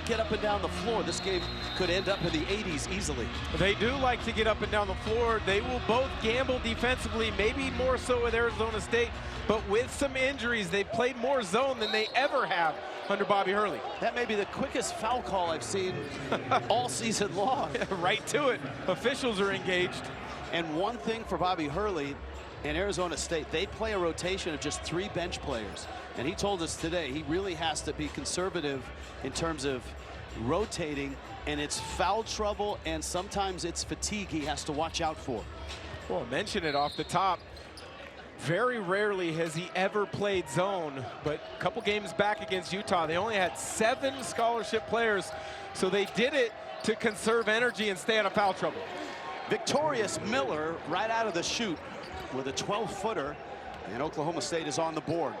get up and down the floor. This game could end up in the 80s easily. They do like to get up and down the floor. They will both gamble defensively, maybe more so with Arizona State, but with some injuries, they've played more zone than they ever have under Bobby Hurley. That may be the quickest foul call I've seen all season long. Right to it. Officials are engaged. And one thing for Bobby Hurley and Arizona State, they play a rotation of just 3 bench players. And he told us today he really has to be conservative in terms of rotating, and it's foul trouble and sometimes it's fatigue he has to watch out for. Well, mention it off the top. Very rarely has he ever played zone, but a couple games back against Utah, they only had 7 scholarship players, so they did it to conserve energy and stay out of foul trouble. Victorious Miller right out of the chute with a 12-footer, and Oklahoma State is on the board.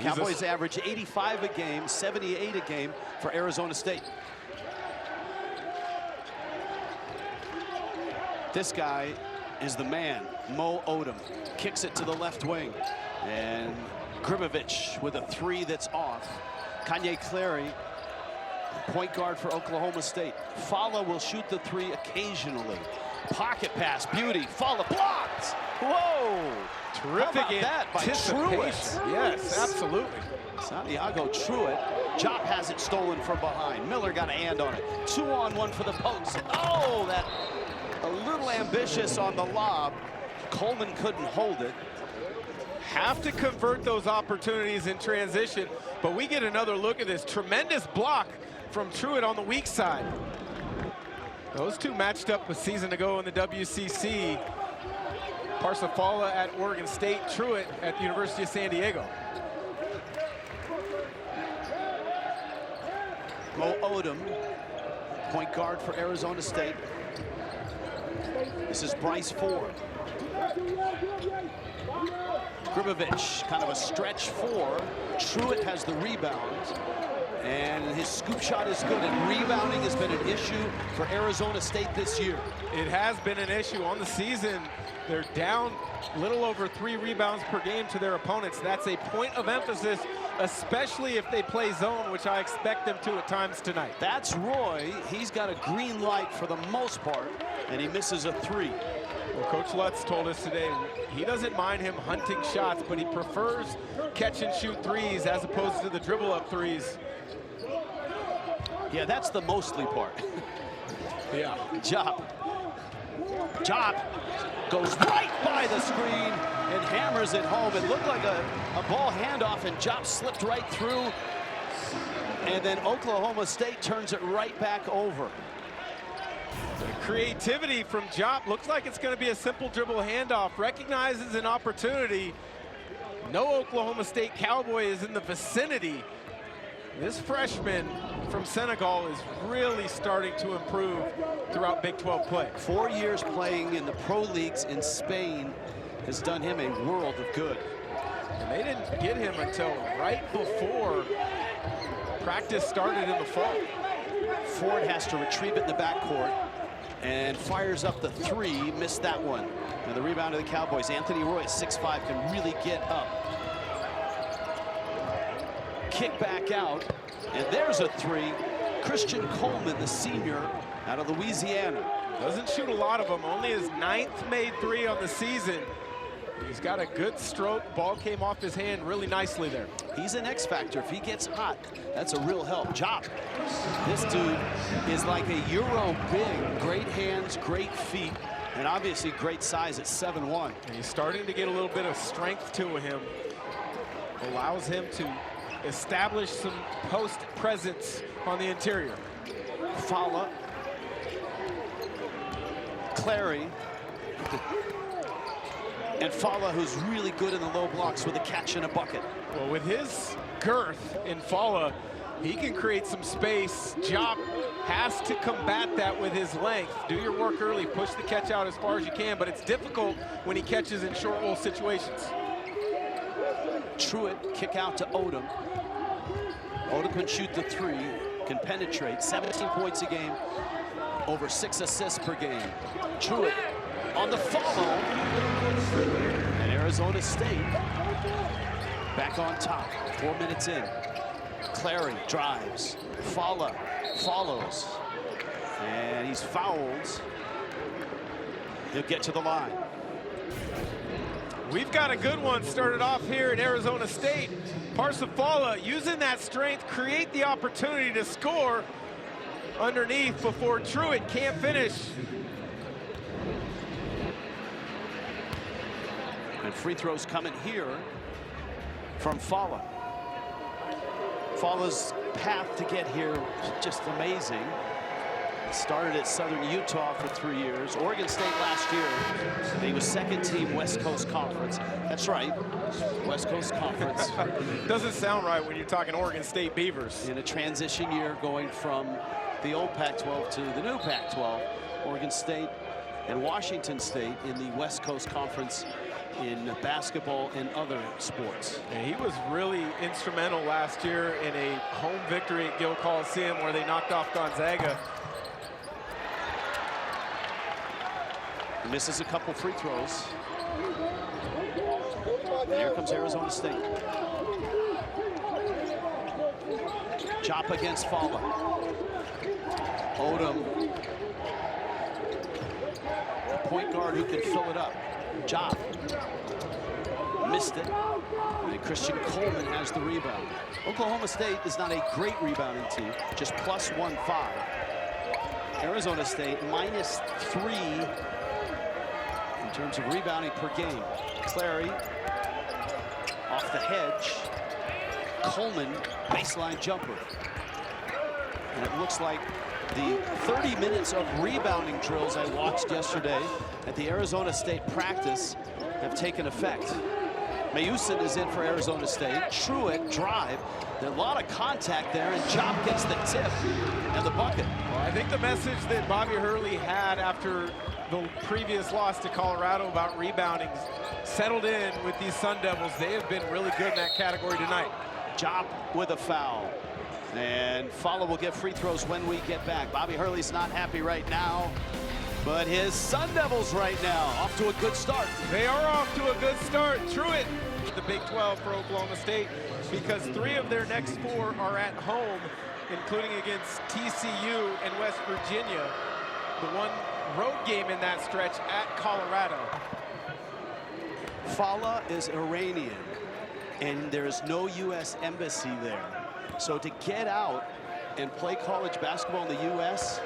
Cowboys average 85 a game, 78 a game for Arizona State. This guy is the man, Mo Odom. Kicks it to the left wing. And Gribovich with a 3 that's off. Kanye Clary, point guard for Oklahoma State. Fala will shoot the 3 occasionally. Pocket pass, beauty. Fala blocked. Whoa! Terrific that by Truitt. Yes, absolutely. Santiago Truitt. Jop has it stolen from behind. Miller got a hand on it. 2-on-1 for the post. Oh, that a little ambitious on the lob. Coleman couldn't hold it. Have to convert those opportunities in transition, but we get another look at this tremendous block from Truitt on the weak side. Those two matched up a season ago in the WCC. Parsifala at Oregon State, Truitt at the University of San Diego. Mo Odom, point guard for Arizona State. This is Bryce Ford. Gribovich, kind of a stretch 4. Truitt has the rebound. And his scoop shot is good, and rebounding has been an issue for Arizona State this year. It has been an issue on the season. They're down a little over 3 rebounds per game to their opponents. That's a point of emphasis, especially if they play zone, which I expect them to at times tonight. That's Roy. He's got a green light for the most part, and he misses a 3. Well, Coach Lutz told us today he doesn't mind him hunting shots, but he prefers catch and shoot 3s as opposed to the dribble up 3s. Yeah, that's the mostly part. Yeah. Jop goes right by the screen and hammers it home. It looked like a ball handoff, and Jop slipped right through. And then Oklahoma State turns it right back over. The creativity from Jop. Looks like it's going to be a simple dribble handoff. Recognizes an opportunity. No Oklahoma State Cowboy is in the vicinity. This freshman from Senegal is really starting to improve throughout Big 12 play. 4 years playing in the pro leagues in Spain has done him a world of good. And they didn't get him until right before practice started in the fall. Ford has to retrieve it in the backcourt and fires up the 3, missed that one. And the rebound of the Cowboys. Anthony Roy at 6'5" can really get up. Kick back out, and there's a 3. Christian Coleman, the senior out of Louisiana. Doesn't shoot a lot of them, only his 9th made 3 on the season. He's got a good stroke. Ball came off his hand really nicely there. He's an X factor. If he gets hot, that's a real help. Jop. This dude is like a Euro big. Great hands, great feet, and obviously great size at 7'1". And he's starting to get a little bit of strength to him. Allows him to establish some post presence on the interior. Fala. Clary. And Fala, who's really good in the low blocks with a catch and a bucket. Well, with his girth in Fala, he can create some space. Jop has to combat that with his length. Do your work early, push the catch out as far as you can, but it's difficult when he catches in short roll situations. Truitt, kick out to Odom. Odom can shoot the 3, can penetrate, 17 points a game, over 6 assists per game. Truitt on the follow, and Arizona State back on top, 4 minutes in. Clary drives. Falla follows. And he's fouled. He'll get to the line. We've got a good one started off here at Arizona State. Parsifala using that strength, create the opportunity to score underneath before Truitt can't finish. And free throws coming here from Falla. Falla's path to get here just amazing. Started at Southern Utah for 3 years. Oregon State last year. He was second team West Coast Conference. That's right, West Coast Conference. Doesn't sound right when you're talking Oregon State Beavers. In a transition year going from the old Pac-12 to the new Pac-12. Oregon State and Washington State in the West Coast Conference in basketball and other sports. And he was really instrumental last year in a home victory at Gill Coliseum where they knocked off Gonzaga. Misses a couple free throws. And here comes Arizona State. Chop against Falla. Odom. A point guard who can fill it up. Chop. Missed it. And Christian Coleman has the rebound. Oklahoma State is not a great rebounding team, just +1-5. Arizona State -3 in terms of rebounding per game. Clary off the hedge. Coleman, baseline jumper. And it looks like the 30 minutes of rebounding drills I watched yesterday at the Arizona State practice have taken effect. Mayusin is in for Arizona State. Truitt drive. There's a lot of contact there, and Chop gets the tip and the bucket. Well, I think the message that Bobby Hurley had after the previous loss to Colorado about rebounding settled in with these Sun Devils. They have been really good in that category tonight. Chop with a foul. And Falla will get free throws when we get back. Bobby Hurley's not happy right now, but his Sun Devils right now off to a good start. They are off to a good start. Truitt, the Big 12 for Oklahoma State, because 3 of their next 4 are at home, including against TCU and West Virginia. The one road game in that stretch at Colorado. Falla is Iranian, and there is no U.S. embassy there. So to get out and play college basketball in the U.S.,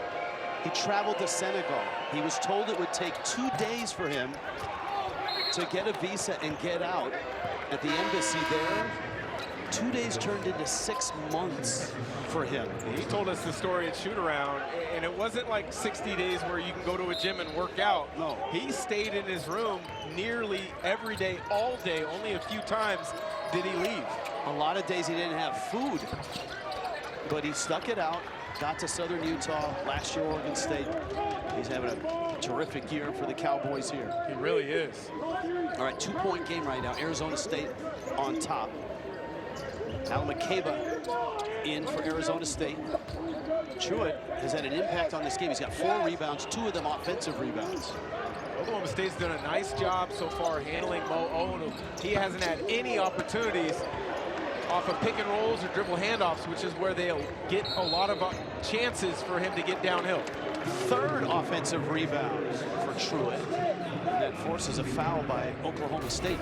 he traveled to Senegal. He was told it would take 2 days for him to get a visa and get out at the embassy there. 2 days turned into 6 months for him. He told us the story at shoot-around, and it wasn't like 60 days where you can go to a gym and work out. No. He stayed in his room nearly every day, all day. Only a few times did he leave. A lot of days he didn't have food, but he stuck it out, got to Southern Utah, last year Oregon State. He's having a terrific year for the Cowboys here. He really is. All right, 2-point game right now. Arizona State on top. Al McCabe in for Arizona State. Truitt has had an impact on this game. He's got 4 rebounds, 2 of them offensive rebounds. Oklahoma State's done a nice job so far handling Mo Odom. He hasn't had any opportunities off of pick and rolls or dribble handoffs, which is where they'll get a lot of chances for him to get downhill. 3rd offensive rebound for Truitt. And that forces a foul by Oklahoma State.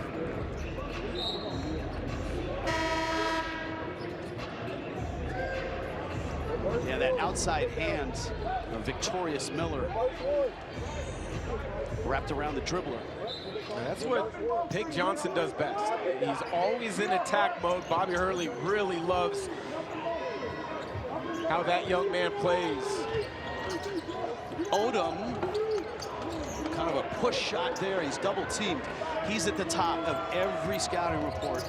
Yeah, that outside hand of Victorious Miller wrapped around the dribbler. And that's what Pig Johnson does best. He's always in attack mode. Bobby Hurley really loves how that young man plays. Odom, kind of a push shot there. He's double teamed. He's at the top of every scouting report.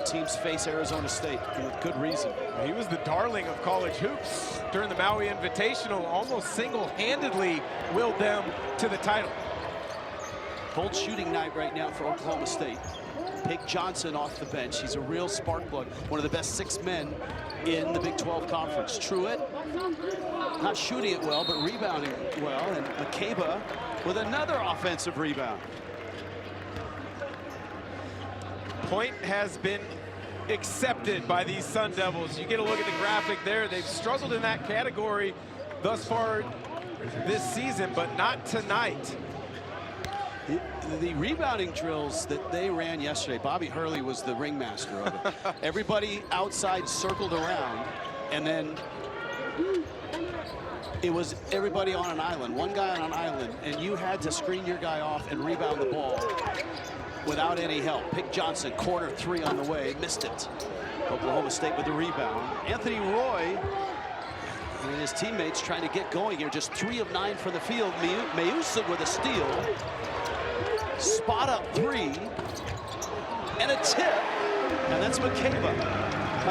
Teams face Arizona State, and with good reason. He was the darling of college hoops during the Maui Invitational, almost single-handedly willed them to the title. Bold shooting night right now for Oklahoma State. Pig Johnson off the bench. He's a real spark plug. One of the best 6 men in the Big 12 Conference. Truitt, not shooting it well, but rebounding well. And McCabe with another offensive rebound. Point has been accepted by these Sun Devils. You get a look at the graphic there. They've struggled in that category thus far this season, but not tonight. The rebounding drills that they ran yesterday, Bobby Hurley was the ringmaster of it. Everybody outside circled around, and then it was everybody on an island, one guy on an island, and you had to screen your guy off and rebound the ball without any help. Pick Johnson, corner three on the way, missed it. Oklahoma State with the rebound. Anthony Roy and his teammates trying to get going here, just 3 of 9 from the field. Mayusa with a steal. Spot up 3, and a tip, and that's McCabe.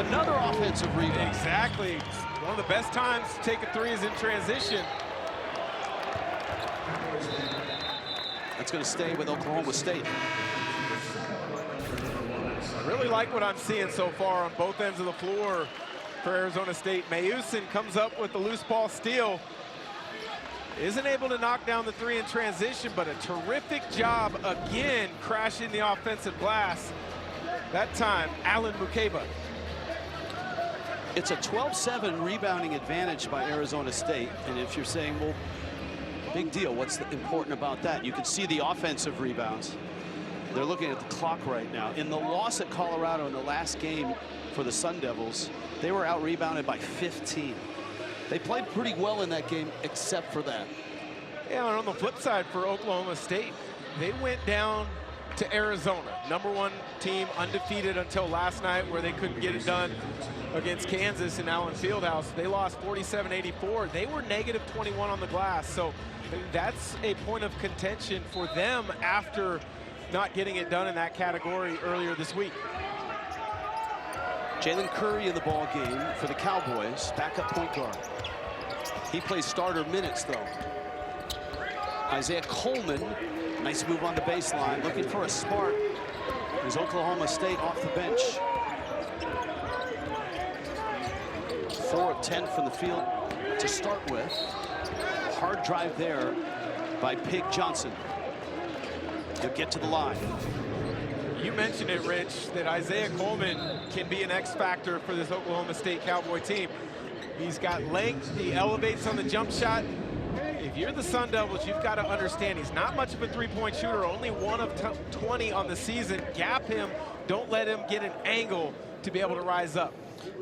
Another offensive rebound. Exactly. One of the best times to take a 3 is in transition. That's going to stay with Oklahoma State. I really like what I'm seeing so far on both ends of the floor for Arizona State. Mayusin comes up with the loose ball steal. Isn't able to knock down the 3 in transition, but a terrific job again crashing the offensive glass. That time, Alan Mukeba. It's a 12-7 rebounding advantage by Arizona State. And if you're saying, well, big deal, what's important about that? You can see the offensive rebounds. They're looking at the clock right now. In the loss at Colorado in the last game for the Sun Devils, they were out-rebounded by 15. They played pretty well in that game, except for that. Yeah, and on the flip side for Oklahoma State, they went down to Arizona, #1 team, undefeated until last night, where they couldn't get it done against Kansas in Allen Fieldhouse. They lost 47-84. They were -21 on the glass, so that's a point of contention for them after not getting it done in that category earlier this week. Jalen Curry in the ball game for the Cowboys, backup point guard. He plays starter minutes, though. Isaiah Coleman, nice move on the baseline, looking for a spark. Is Oklahoma State off the bench. 4 of 10 from the field to start with. Hard drive there by Pig Johnson. He'll get to the line. You mentioned it, Rich, that Isaiah Coleman can be an X factor for this Oklahoma State Cowboy team. He's got length, he elevates on the jump shot. If you're the Sun Devils, you've got to understand he's not much of a three-point shooter, only 1 of 20 on the season. Gap him, don't let him get an angle to be able to rise up.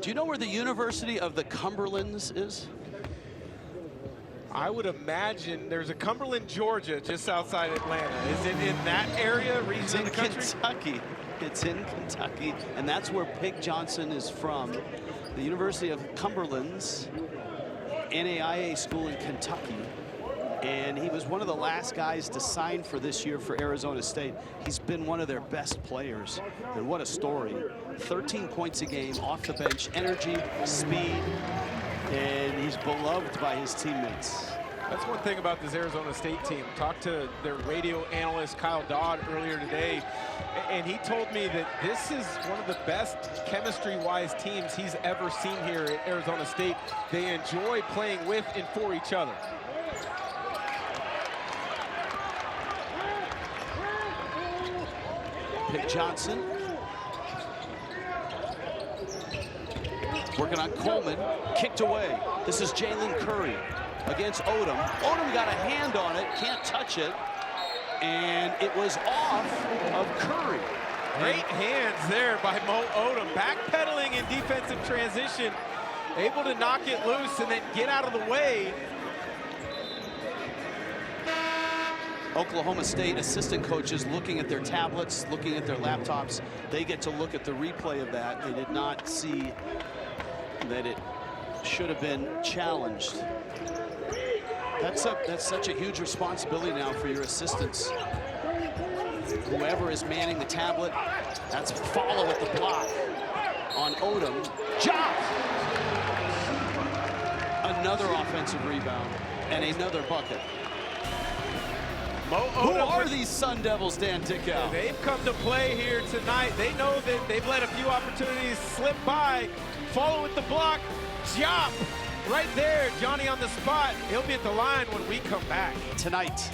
Do you know where the University of the Cumberlands is? I would imagine there's a Cumberland, Georgia, just outside Atlanta. Is it in that area, region of the country? Kentucky. It's in Kentucky, and that's where Pig Johnson is from. The University of Cumberland's NAIA school in Kentucky. And he was one of the last guys to sign for this year for Arizona State. He's been one of their best players, and what a story. 13 points a game off the bench, energy, speed, and he's beloved by his teammates. That's one thing about this Arizona State team. Talked to their radio analyst, Kyle Dodd, earlier today, and he told me that this is one of the best chemistry-wise teams he's ever seen here at Arizona State. They enjoy playing with and for each other. Pick Johnson. Working on Coleman, kicked away. This is Jalen Curry against Odom. Odom got a hand on it, can't touch it, and it was off of Curry. Great hands there by Mo Odom, backpedaling in defensive transition, able to knock it loose and then get out of the way. Oklahoma State assistant coaches looking at their tablets, looking at their laptops. They get to look at the replay of that. They did not see that it should have been challenged. That's such a huge responsibility now for your assistants. Whoever is manning the tablet, that's follow at the block on Odom. Job! Another offensive rebound and another bucket. Who are these Sun Devils, Dan Tickow? They've come to play here tonight. They know that they've let a few opportunities slip by. Follow with the block. Jop right there, Johnny on the spot. He'll be at the line when we come back. Tonight.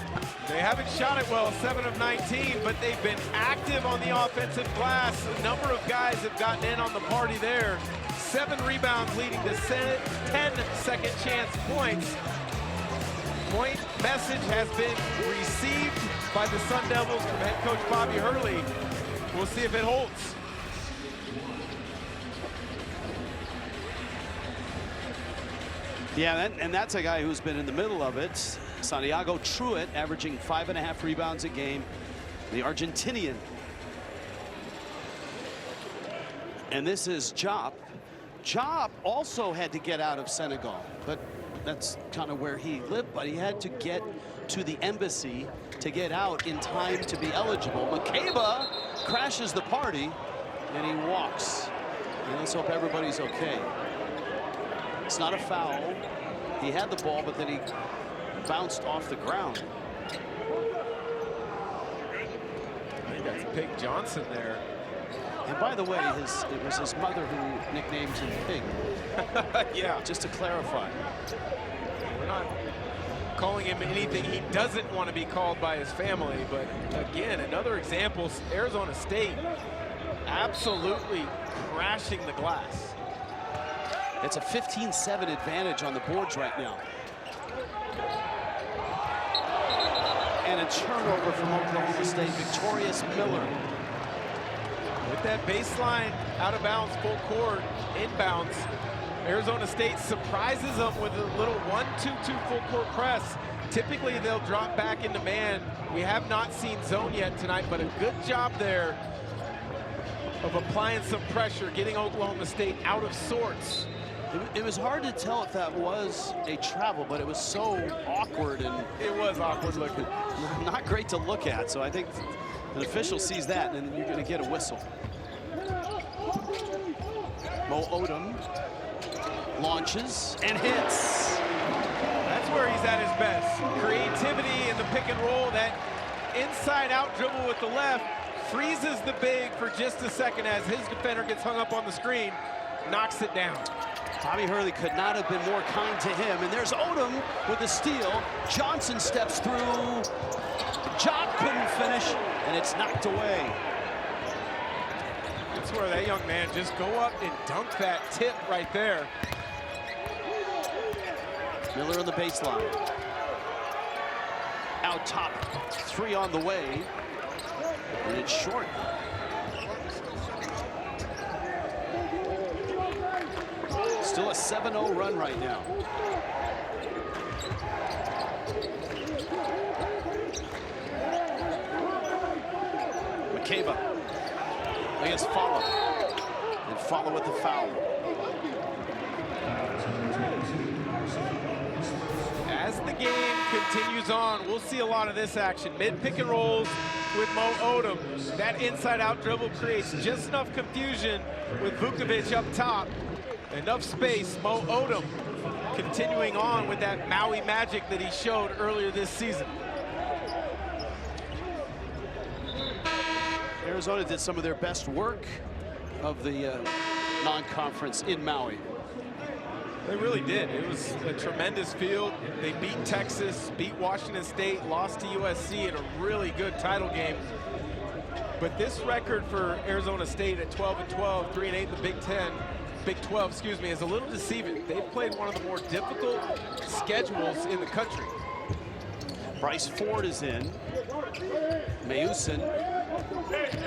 They haven't shot it well, 7 of 19, but they've been active on the offensive glass. A number of guys have gotten in on the party there. 7 rebounds leading to 10 second chance points. Point message has been received by the Sun Devils from head coach Bobby Hurley. We'll see if it holds. Yeah, and that's a guy who's been in the middle of it. Santiago Truitt averaging 5.5 rebounds a game. The Argentinian. And this is Diop. Diop also had to get out of Senegal, but that's kind of where he lived, but he had to get to the embassy to get out in time to be eligible. Makeba crashes the party, and he walks. And let's hope everybody's okay. It's not a foul. He had the ball, but then he bounced off the ground. I think that's Pig Johnson there. And by the way, it was his mother who nicknamed him Pig. Yeah. Just to clarify. We're not calling him anything he doesn't want to be called by his family, but again, another example, Arizona State absolutely crashing the glass. It's a 15-7 advantage on the boards right now. And a turnover from Oklahoma State, Victorious Miller. With that baseline out of bounds, full court, inbounds, Arizona State surprises them with a little 1-2-2 full court press. Typically they'll drop back into man. We have not seen zone yet tonight, but a good job there of applying some pressure, getting Oklahoma State out of sorts. It was hard to tell if that was a travel, but it was so awkward, and it was awkward looking. Not great to look at, so I think an official sees that, and then you're going to get a whistle. Mo Odom launches and hits. That's where he's at his best. Creativity in the pick and roll, that inside-out dribble with the left, freezes the big for just a second as his defender gets hung up on the screen, knocks it down. Bobby Hurley could not have been more kind to him. And there's Odom with the steal. Johnson steps through. Diop couldn't finish, and it's knocked away. That's where that young man just go up and dunk that tip right there. Miller on the baseline. Out top, 3 on the way. And it's short. Still a 7-0 run right now. Makeba against Fala. And Fala with the foul. As the game continues on, we'll see a lot of this action. Mid pick and rolls with Mo Odom. That inside-out dribble creates just enough confusion with Vukovic up top. Enough space. Mo Odom continuing on with that Maui magic that he showed earlier this season. Arizona did some of their best work of the non-conference in Maui. They really did. It was a tremendous field. They beat Texas, beat Washington State, lost to USC in a really good title game. But this record for Arizona State at 12-12, 3-8 in the Big 12, excuse me, is a little deceiving. They've played one of the more difficult schedules in the country. Bryce Ford is in. Mayusin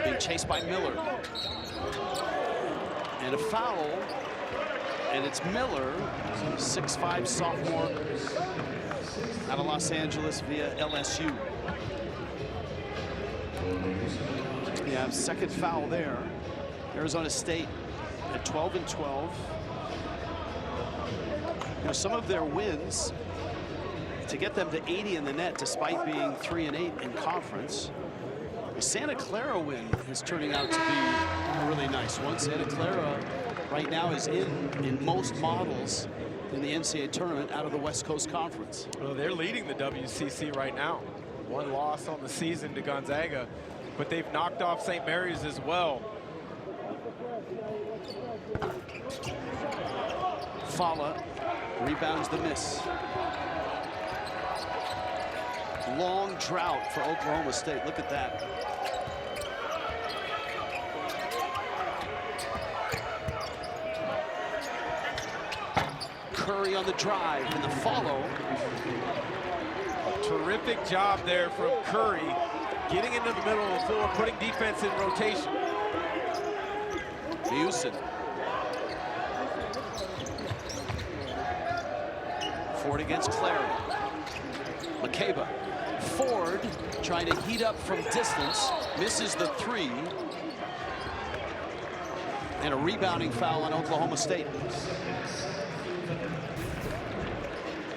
being chased by Miller. And a foul. And it's Miller, 6'5" sophomore out of Los Angeles via LSU. Yeah, second foul there. Arizona State at 12-12. You know, some of their wins to get them to 80 in the net despite being 3-8 in conference. The Santa Clara win is turning out to be a really nice one. Santa Clara right now is in most models in the NCAA tournament out of the West Coast Conference. Well, they're leading the WCC right now. One loss on the season to Gonzaga, but they've knocked off St. Mary's as well. Fala Rebounds the miss. Long drought for Oklahoma State. Look at that. Curry on the drive and the follow. Terrific job there from Curry, getting into the middle of the floor, putting defense in rotation. Houston. Ford against Clary. McCabe. Ford trying to heat up from distance, misses the three. And a rebounding foul on Oklahoma State.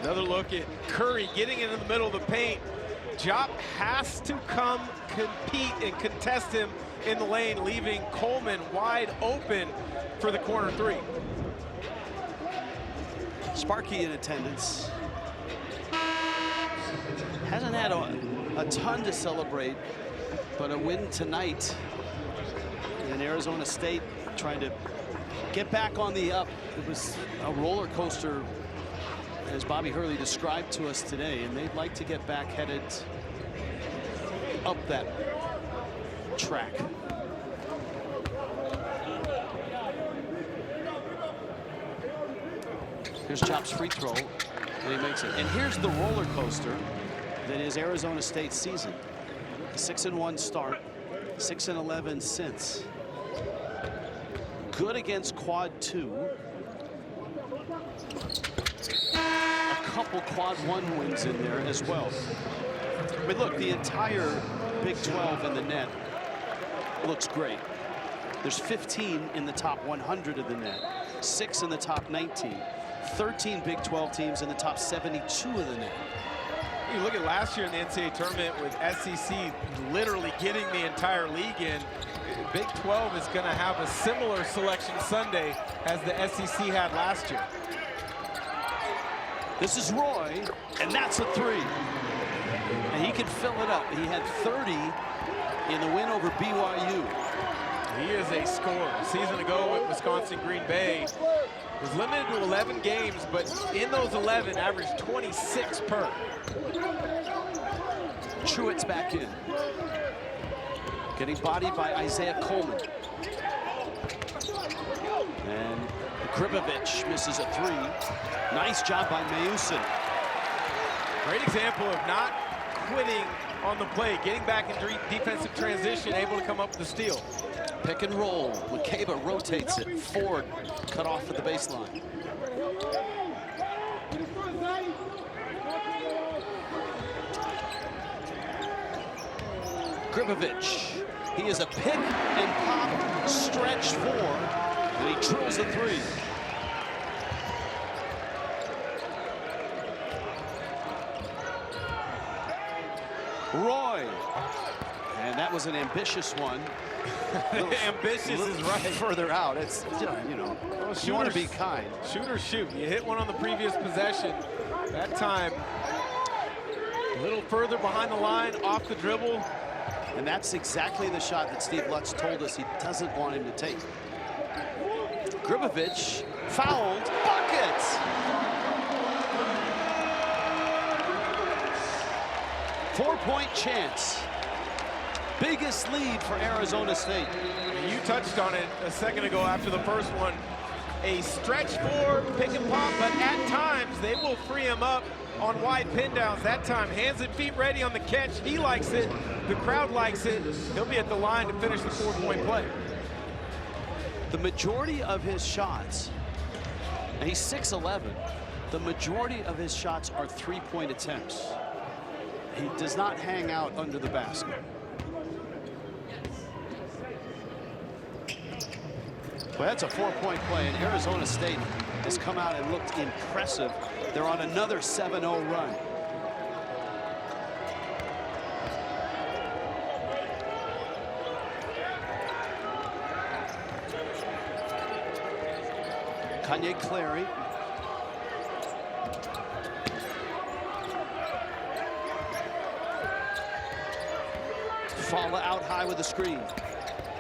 Another look at Curry getting into the middle of the paint. Jop has to come compete and contest him in the lane, leaving Coleman wide open for the corner three. Sparky in attendance. Hasn't had a ton to celebrate, but a win tonight. And Arizona State trying to get back on the up. It was a roller coaster, as Bobby Hurley described to us today, and they'd like to get back headed up that track. Here's Chop's free throw, and he makes it. And here's the roller coaster that is Arizona State's season. 6-1 start, 6-11 since. Good against quad 2. A couple quad 1 wins in there as well. I mean, look, the entire Big 12 in the net looks great. There's 15 in the top 100 of the net, 6 in the top 19, 13 Big 12 teams in the top 72 of the net. You look at last year in the NCAA tournament with SEC literally getting the entire league in. Big 12 is going to have a similar selection Sunday as the SEC had last year. This is Roy, and that's a three. And he can fill it up. He had 30 in the win over BYU. He is a scorer. A season ago at Wisconsin Green Bay, was limited to 11 games, but in those 11 averaged 26 per. Truitt's back in. Getting bodied by Isaiah Coleman. And Gribovich misses a three. Nice job by Mayusin. Great example of not quitting on the play, getting back in defensive transition, able to come up with the steal. Pick and roll. McCabe rotates it. Ford cut off at the baseline. Gribovich. He is a pick and pop stretch four, and he drills a three. Roy. And that was an ambitious one. Ambitious is right. Further out. It's, you know, well, you want to be kind. Shoot or shoot. You hit one on the previous possession. That time, a little further behind the line, off the dribble. And that's exactly the shot that Steve Lutz told us he doesn't want him to take. Gribovich fouled. Buckets! 4-point chance. Biggest lead for Arizona State. You touched on it a second ago after the first one. A stretch four, pick and pop, but at times they will free him up on wide pin downs. That time, hands and feet ready on the catch. He likes it. The crowd likes it. He'll be at the line to finish the 4-point play. The majority of his shots, and he's 6'11", the majority of his shots are three-point attempts. He does not hang out under the basket. Well, that's a 4-point play, and Arizona State has come out and looked impressive. They're on another 7-0 run. Kanye Clary. Falla out high with the screen.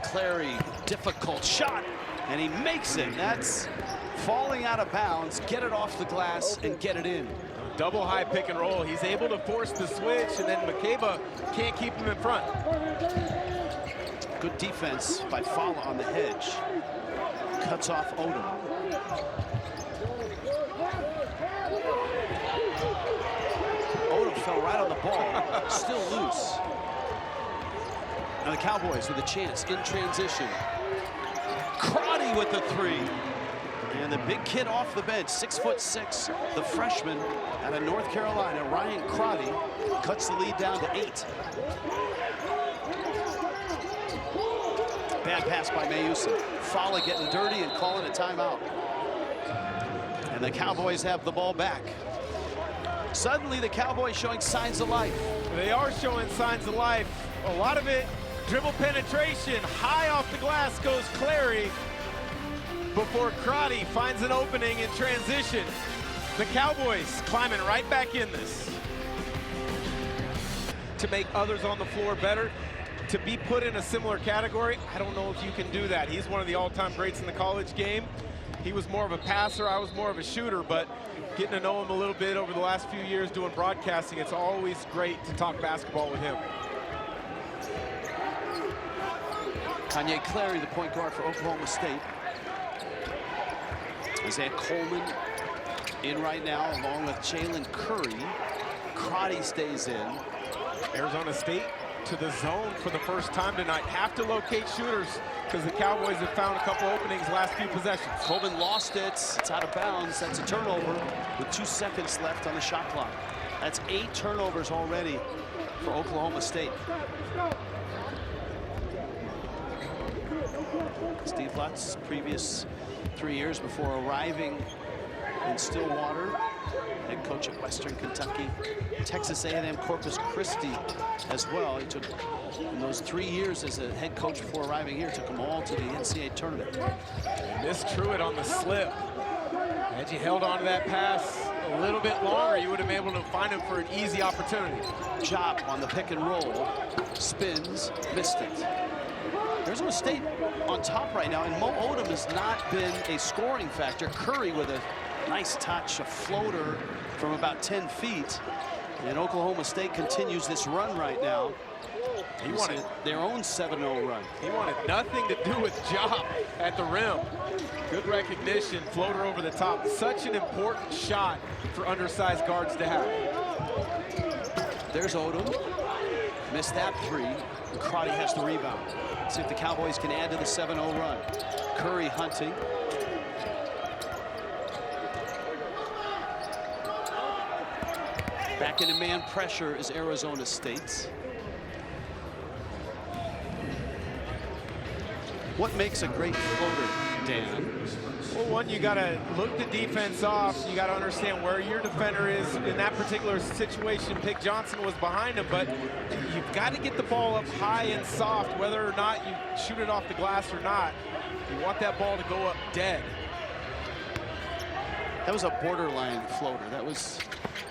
Clary, difficult shot, and he makes it. That's falling out of bounds, get it off the glass and get it in. Double high pick and roll. He's able to force the switch, and then McCabe can't keep him in front. Good defense by Fala on the hedge. Cuts off Odom. Odom fell right on the ball, still loose. And the Cowboys with a chance in transition. Crotty with the three. And the big kid off the bench, 6'6", the freshman out of North Carolina, Ryan Crotty, cuts the lead down to 8. Bad pass by Mayusin. Fala getting dirty and calling a timeout. And the Cowboys have the ball back. Suddenly the Cowboys showing signs of life. They are showing signs of life. A lot of it, dribble penetration. High off the glass goes Clary before Crotty finds an opening in transition. The Cowboys climbing right back in this. To make others on the floor better, to be put in a similar category, I don't know if you can do that. He's one of the all-time greats in the college game. He was more of a passer, I was more of a shooter, but getting to know him a little bit over the last few years doing broadcasting, it's always great to talk basketball with him. Kanye Clary, the point guard for Oklahoma State. Isaiah Coleman in right now, along with Jalen Curry. Crotty stays in. Arizona State to the zone for the first time tonight. Have to locate shooters because the Cowboys have found a couple openings last few possessions. Coleman lost it. It's out of bounds. That's a turnover with 2 seconds left on the shot clock. That's 8 turnovers already for Oklahoma State. Steve Lutz, previous 3 years before arriving in Stillwater, head coach at Western Kentucky, Texas A&M Corpus Christi as well. He took, in those 3 years as a head coach before arriving here, took them all to the NCAA tournament. Missed Truitt on the slip. Had you held on to that pass a little bit longer, you would have been able to find him for an easy opportunity. Chop on the pick and roll, spins, missed it. Arizona State on top right now, and Mo Odom has not been a scoring factor. Curry with a nice touch, a floater from about 10 feet. And Oklahoma State continues this run right now. He wanted their own 7-0 run. He wanted nothing to do with Job at the rim. Good recognition, floater over the top. Such an important shot for undersized guards to have. There's Odom. Missed that three. Crotty has the rebound. See if the Cowboys can add to the 7-0 run. Curry hunting. Back into man pressure is Arizona State's. What makes a great floater, Dan? Well, one, you got to look the defense off. You got to understand where your defender is in that particular situation. Pick Johnson was behind him, but you've got to get the ball up high and soft, whether or not you shoot it off the glass or not. You want that ball to go up dead. That was a borderline floater. That was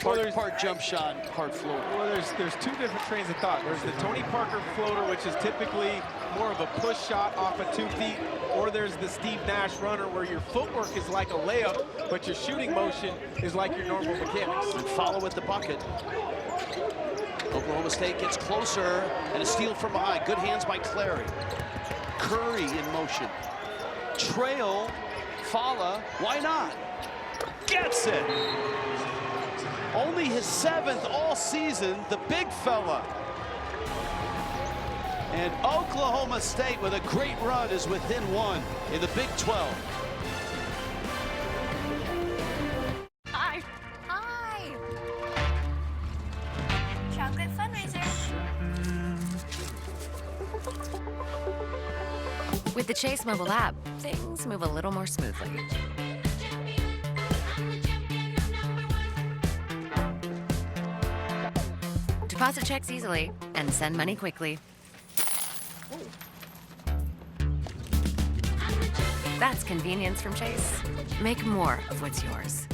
part jump shot, part floater. Well, there's two different trains of thought. There's the Tony Parker floater, which is typically more of a push shot off of 2 feet, or there's the Steve Nash runner where your footwork is like a layup, but your shooting motion is like your normal mechanics. And follow with the bucket. Oklahoma State gets closer, and a steal from behind. Good hands by Clary. Curry in motion. Trail, Fala, why not? Gets it! Only his 7th all season, the big fella. And Oklahoma State with a great run is within 1 in the Big 12. Hi. Hi. Chocolate fundraiser. With the Chase mobile app, things move a little more smoothly. Deposit checks easily and send money quickly. That's convenience from Chase. Make more of what's yours.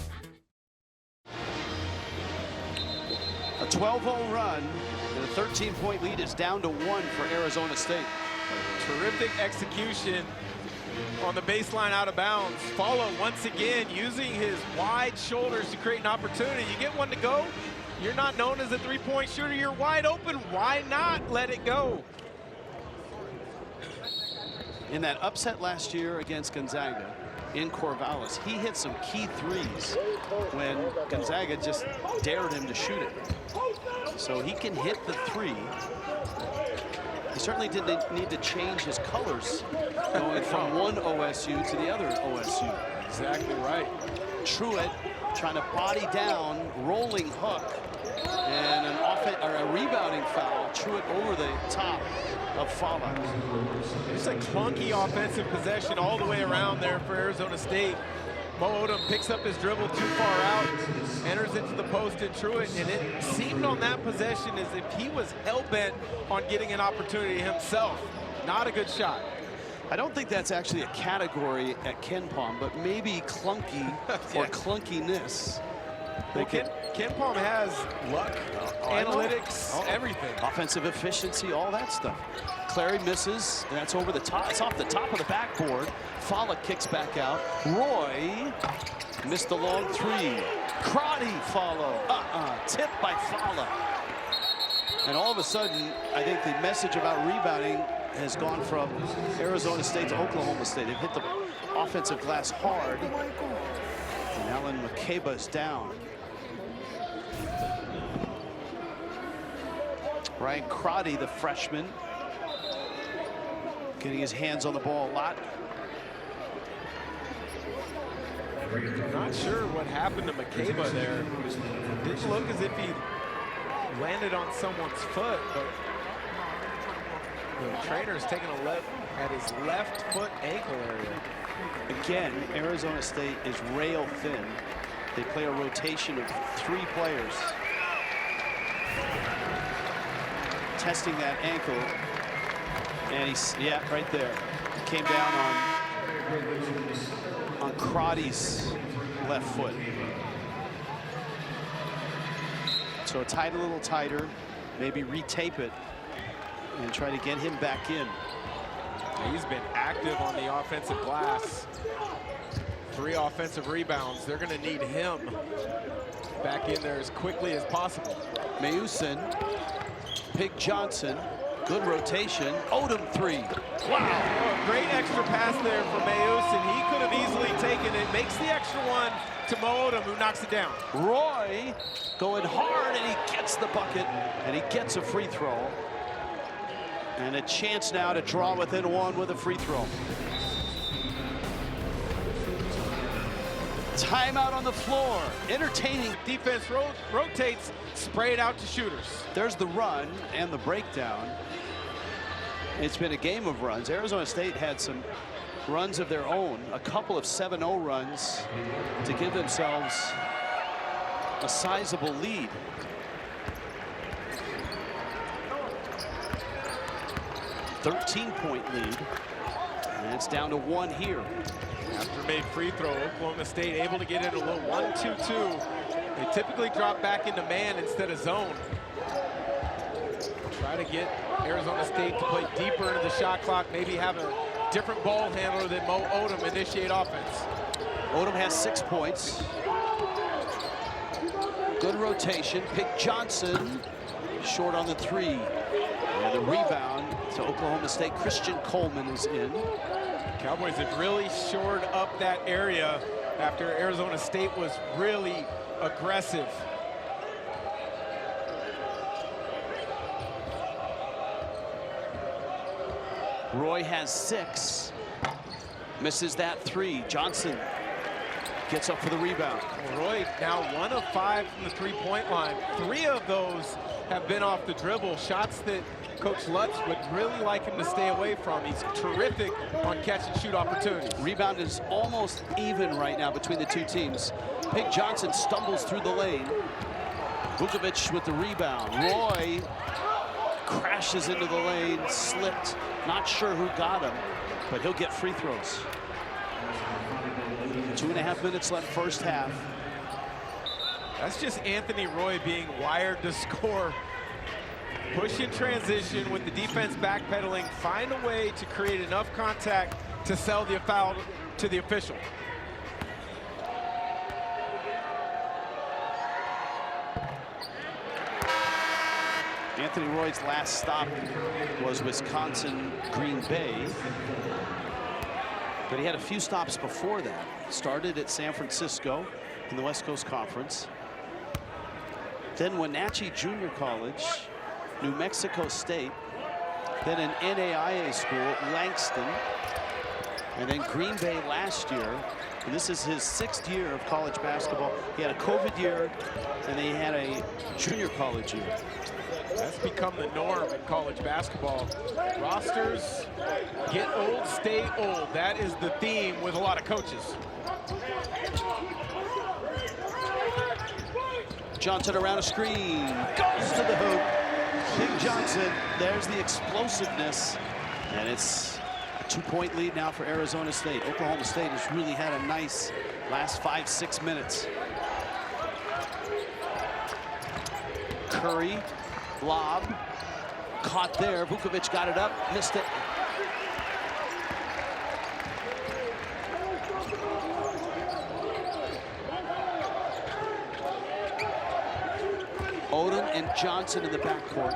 A 12-0 run, and a 13-point lead is down to 1 for Arizona State. Terrific execution on the baseline out of bounds. Follow once again using his wide shoulders to create an opportunity. You get one to go, you're not known as a three-point shooter, you're wide open. Why not let it go? In that upset last year against Gonzaga in Corvallis, he hit some key threes when Gonzaga just dared him to shoot it. So he can hit the three. He certainly didn't need to change his colors going from one OSU to the other OSU. Exactly right. Truitt trying to body down, rolling hook, and a rebounding foul. Truitt over the top of Fala. It's a clunky offensive possession all the way around there for Arizona State. Mo Odom picks up his dribble too far out, enters into the post in Truitt, and it seemed on that possession as if he was hell-bent on getting an opportunity himself. Not a good shot. I don't think that's actually a category at KenPom, but maybe clunky or clunkiness. Well, KenPom has luck, analytics, everything. Offensive efficiency, all that stuff. Clary misses, and that's over the top. It's off the top of the backboard. Fala kicks back out. Roy missed the long three. Crotty follow. Tipped by Fala. And all of a sudden, I think the message about rebounding has gone from Arizona State to Oklahoma State. They've hit the offensive glass hard. And Alan McCabe's down. Ryan Crotty, the freshman, getting his hands on the ball a lot. Not sure what happened to McCabe there. Didn't look as if he landed on someone's foot, but the trainer's taking a look at his left foot ankle area. Again, Arizona State is rail thin. They play a rotation of 3 players. Testing that ankle, and he's, right there. Came down on Crotty's left foot. So tight a little tighter, maybe retape it and try to get him back in. He's been active on the offensive glass. 3 offensive rebounds. They're going to need him back in there as quickly as possible. Mayusin, Pig Johnson, good rotation. Odom 3. Wow. Oh, great extra pass there for Mayusin. He could have easily taken it. Makes the extra one to Mo Odom, who knocks it down. Roy going hard, and he gets the bucket, and he gets a free throw. And a chance now to draw within 1 with a free throw. Timeout on the floor. Entertaining. Defense rotates, spray it out to shooters. There's the run and the breakdown. It's been a game of runs. Arizona State had some runs of their own, a couple of 7-0 runs to give themselves a sizable lead. A 13-point lead, and it's down to 1 here. After made free throw, Oklahoma State able to get in a little 1-2-2. They typically drop back into man instead of zone. Try to get Arizona State to play deeper into the shot clock, maybe have a different ball handler than Mo Odom initiate offense. Odom has 6 points. Good rotation. Pick Johnson short on the 3. And the rebound to Oklahoma State. Christian Coleman is in. Cowboys have really shored up that area after Arizona State was really aggressive. Roy has 6. Misses that 3. Johnson gets up for the rebound. Roy now 1 of 5 from the 3-point line. 3 of those have been off the dribble. Shots that Coach Lutz would really like him to stay away from. He's terrific on catch and shoot opportunities. Rebound is almost even right now between the 2 teams. Pig Johnson stumbles through the lane. Vukovic with the rebound. Roy crashes into the lane, slipped. Not sure who got him, but he'll get free throws. 2.5 minutes left first half. That's just Anthony Roy being wired to score. Push in transition with the defense backpedaling. Find a way to create enough contact to sell the foul to the official. Anthony Roy's last stop was Wisconsin, Green Bay. But he had a few stops before that. Started at San Francisco in the West Coast Conference. Then Wenatchee Junior College, New Mexico State. Then an NAIA school, Langston. And then Green Bay last year. And this is his 6th year of college basketball. He had a COVID year, and then he had a junior college year. That's become the norm in college basketball. Rosters get old, stay old. That is the theme with a lot of coaches. Johnson around a screen, goes to the hoop. Big Johnson, there's the explosiveness. And it's a 2-point lead now for Arizona State. Oklahoma State has really had a nice last 5-6 minutes. Curry, lob, caught there. Vukovic got it up, missed it. Odom and Johnson in the backcourt.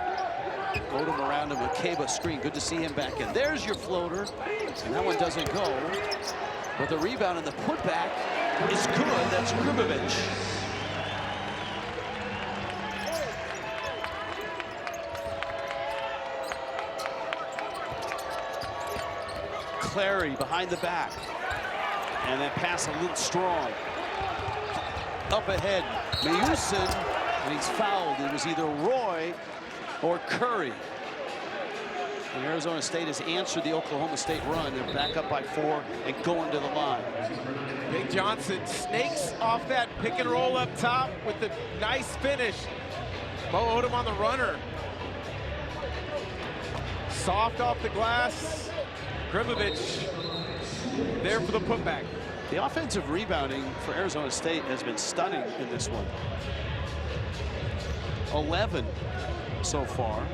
Odom around him, Makeba screen. Good to see him back in. There's your floater, and that one doesn't go. But the rebound and the putback is good. That's Gribovich. Clary behind the back. And that pass a little strong. Up ahead, Mayusin, and he's fouled. It was either Roy or Curry. And Arizona State has answered the Oklahoma State run. They're back up by 4 and going to the line. Big Johnson snakes off that pick and roll up top with the nice finish. Bo Odom on the runner. Soft off the glass. Gribovich there for the putback. The offensive rebounding for Arizona State has been stunning in this one. 11 so far.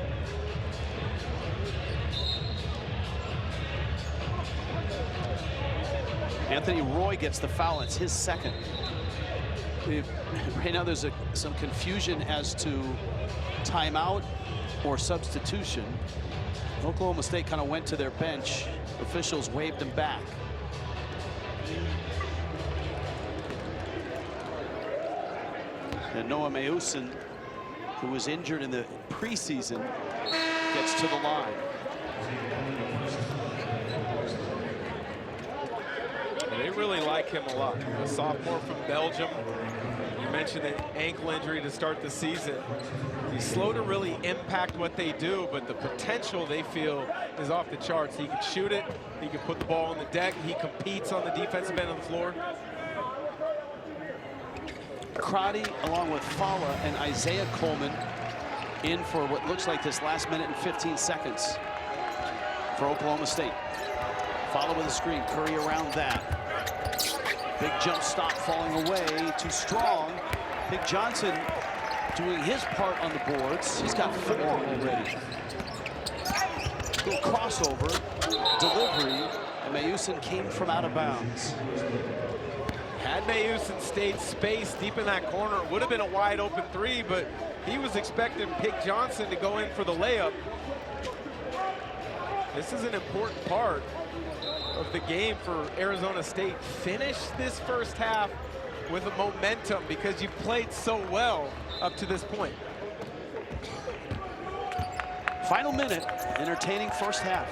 Anthony Roy gets the foul. It's his second. Right now there's some confusion as to timeout or substitution. Oklahoma State kind of went to their bench. Officials waved them back. And Noah Mayusin, who was injured in the preseason, gets to the line. They really like him a lot. A sophomore from Belgium. You mentioned an ankle injury to start the season. He's slow to really impact what they do, but the potential they feel is off the charts. He can shoot it, he can put the ball on the deck, he competes on the defensive end of the floor. Crotty, along with Fala and Isaiah Coleman, in for what looks like this last minute and 15 seconds for Oklahoma State. Fala with a screen, Curry around that. Big jump stop falling away, too strong. Big Johnson doing his part on the boards. He's got 4 already. Little crossover, delivery, and Mayusin came from out of bounds. Had Mayusin stayed spaced deep in that corner, it would have been a wide open 3, but he was expecting Big Johnson to go in for the layup. This is an important part of the game for Arizona State. Finish this first half with a momentum because you played so well up to this point. Final minute, entertaining first half.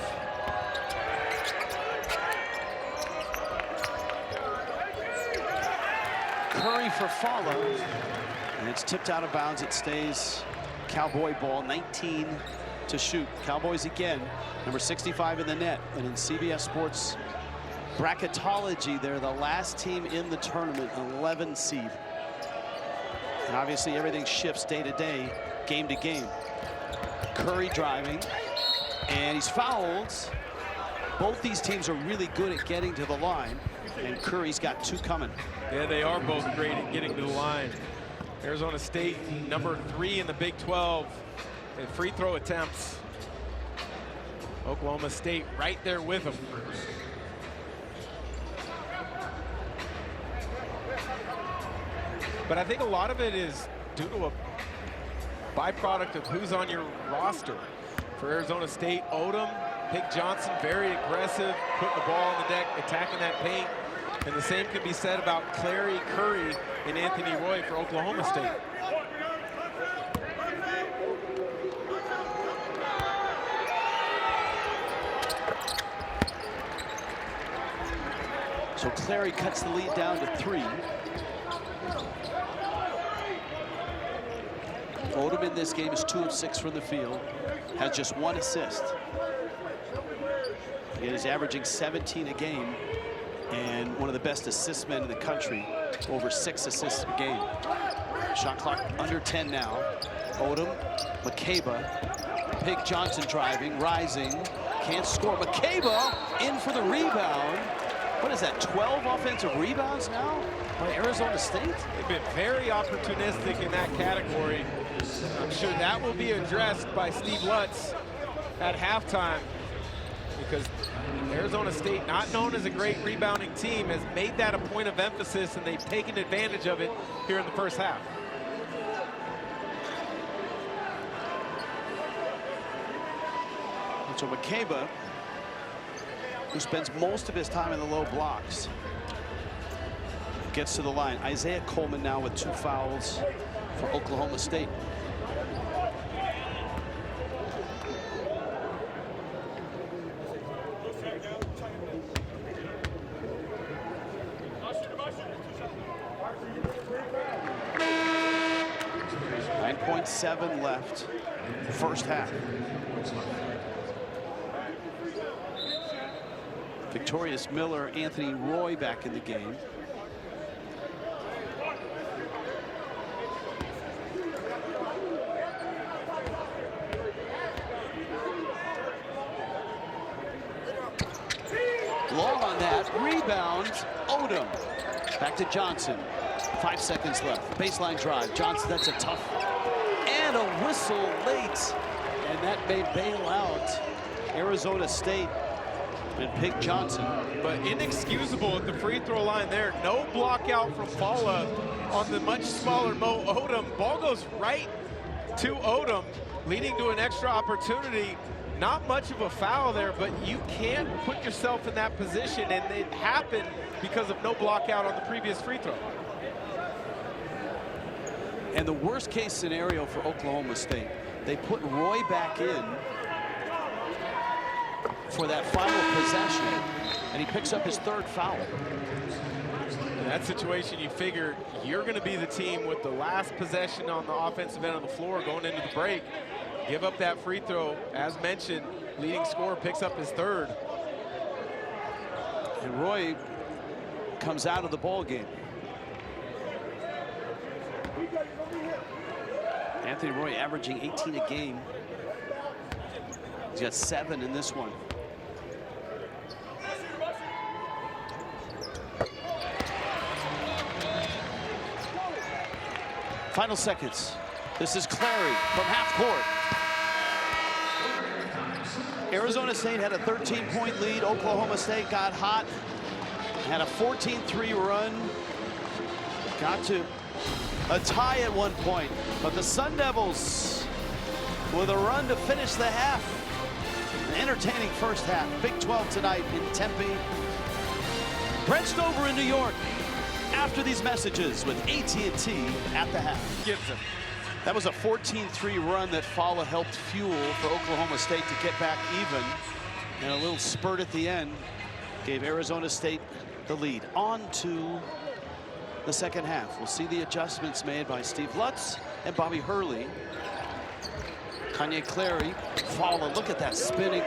Curry for Fala, and it's tipped out of bounds. It stays Cowboy ball, 19 to shoot. Cowboys again, number 65 in the net, and in CBS Sports bracketology, they're the last team in the tournament, 11 seed. And obviously everything shifts day to day, game to game. Curry driving, and he's fouled. Both these teams are really good at getting to the line, and Curry's got 2 coming. Yeah, they are both great at getting to the line. Arizona State, number 3 in the Big 12 in free throw attempts. Oklahoma State right there with them. but I think a lot of it is due to a byproduct of who's on your roster. For Arizona State, Odom, Pig Johnson, very aggressive, putting the ball on the deck, attacking that paint. And the same can be said about Clary, Curry, and Anthony Roy for Oklahoma State. So Clary cuts the lead down to 3. Odom in this game is 2 of 6 from the field, has just 1 assist. He is averaging 17 a game and one of the best assist men in the country, over 6 assists a game. Shot clock under 10 now. Odom, McCabe, Pig Johnson driving, rising, can't score. McCabe in for the rebound. What is that, 12 offensive rebounds now by Arizona State? They've been very opportunistic in that category. I'm sure that will be addressed by Steve Lutz at halftime, because Arizona State, not known as a great rebounding team, has made that a point of emphasis, and they've taken advantage of it here in the first half. And so McCabe, who spends most of his time in the low blocks, gets to the line. Isaiah Coleman now with 2 fouls for Oklahoma State. .7 left, first half. Victorious Miller, Anthony Roy back in the game. Long on that, rebound, Odom. Back to Johnson, 5 seconds left. Baseline drive, Johnson, that's a tough, and a whistle late. And that may bail out Arizona State and Pig Johnson. But inexcusable at the free throw line there. No block out from Fala on the much smaller Mo Odom. Ball goes right to Odom, leading to an extra opportunity. Not much of a foul there, but you can't put yourself in that position, and it happened because of no block out on the previous free throw. And the worst case scenario for Oklahoma State, they put Roy back in for that final possession, and he picks up his 3rd foul. In that situation, you figure you're going to be the team with the last possession on the offensive end of the floor going into the break. Give up that free throw. As mentioned, leading scorer picks up his 3rd. And Roy comes out of the ball game. Anthony Roy averaging 18 a game. He's got 7 in this one. Final seconds. This is Clary from half court. Arizona State had a 13-point lead. Oklahoma State got hot, had a 14-3 run, got to a tie at one point, but the Sun Devils with a run to finish the half. An entertaining first half. Big 12 tonight in Tempe. Brent Stover in New York after these messages with AT&T at the half. Gibson. That was a 14-3 run that Fala helped fuel for Oklahoma State to get back even. And a little spurt at the end gave Arizona State the lead. On to the second half. We'll see the adjustments made by Steve Lutz and Bobby Hurley. Kanye Clary, Fala, look at that spinning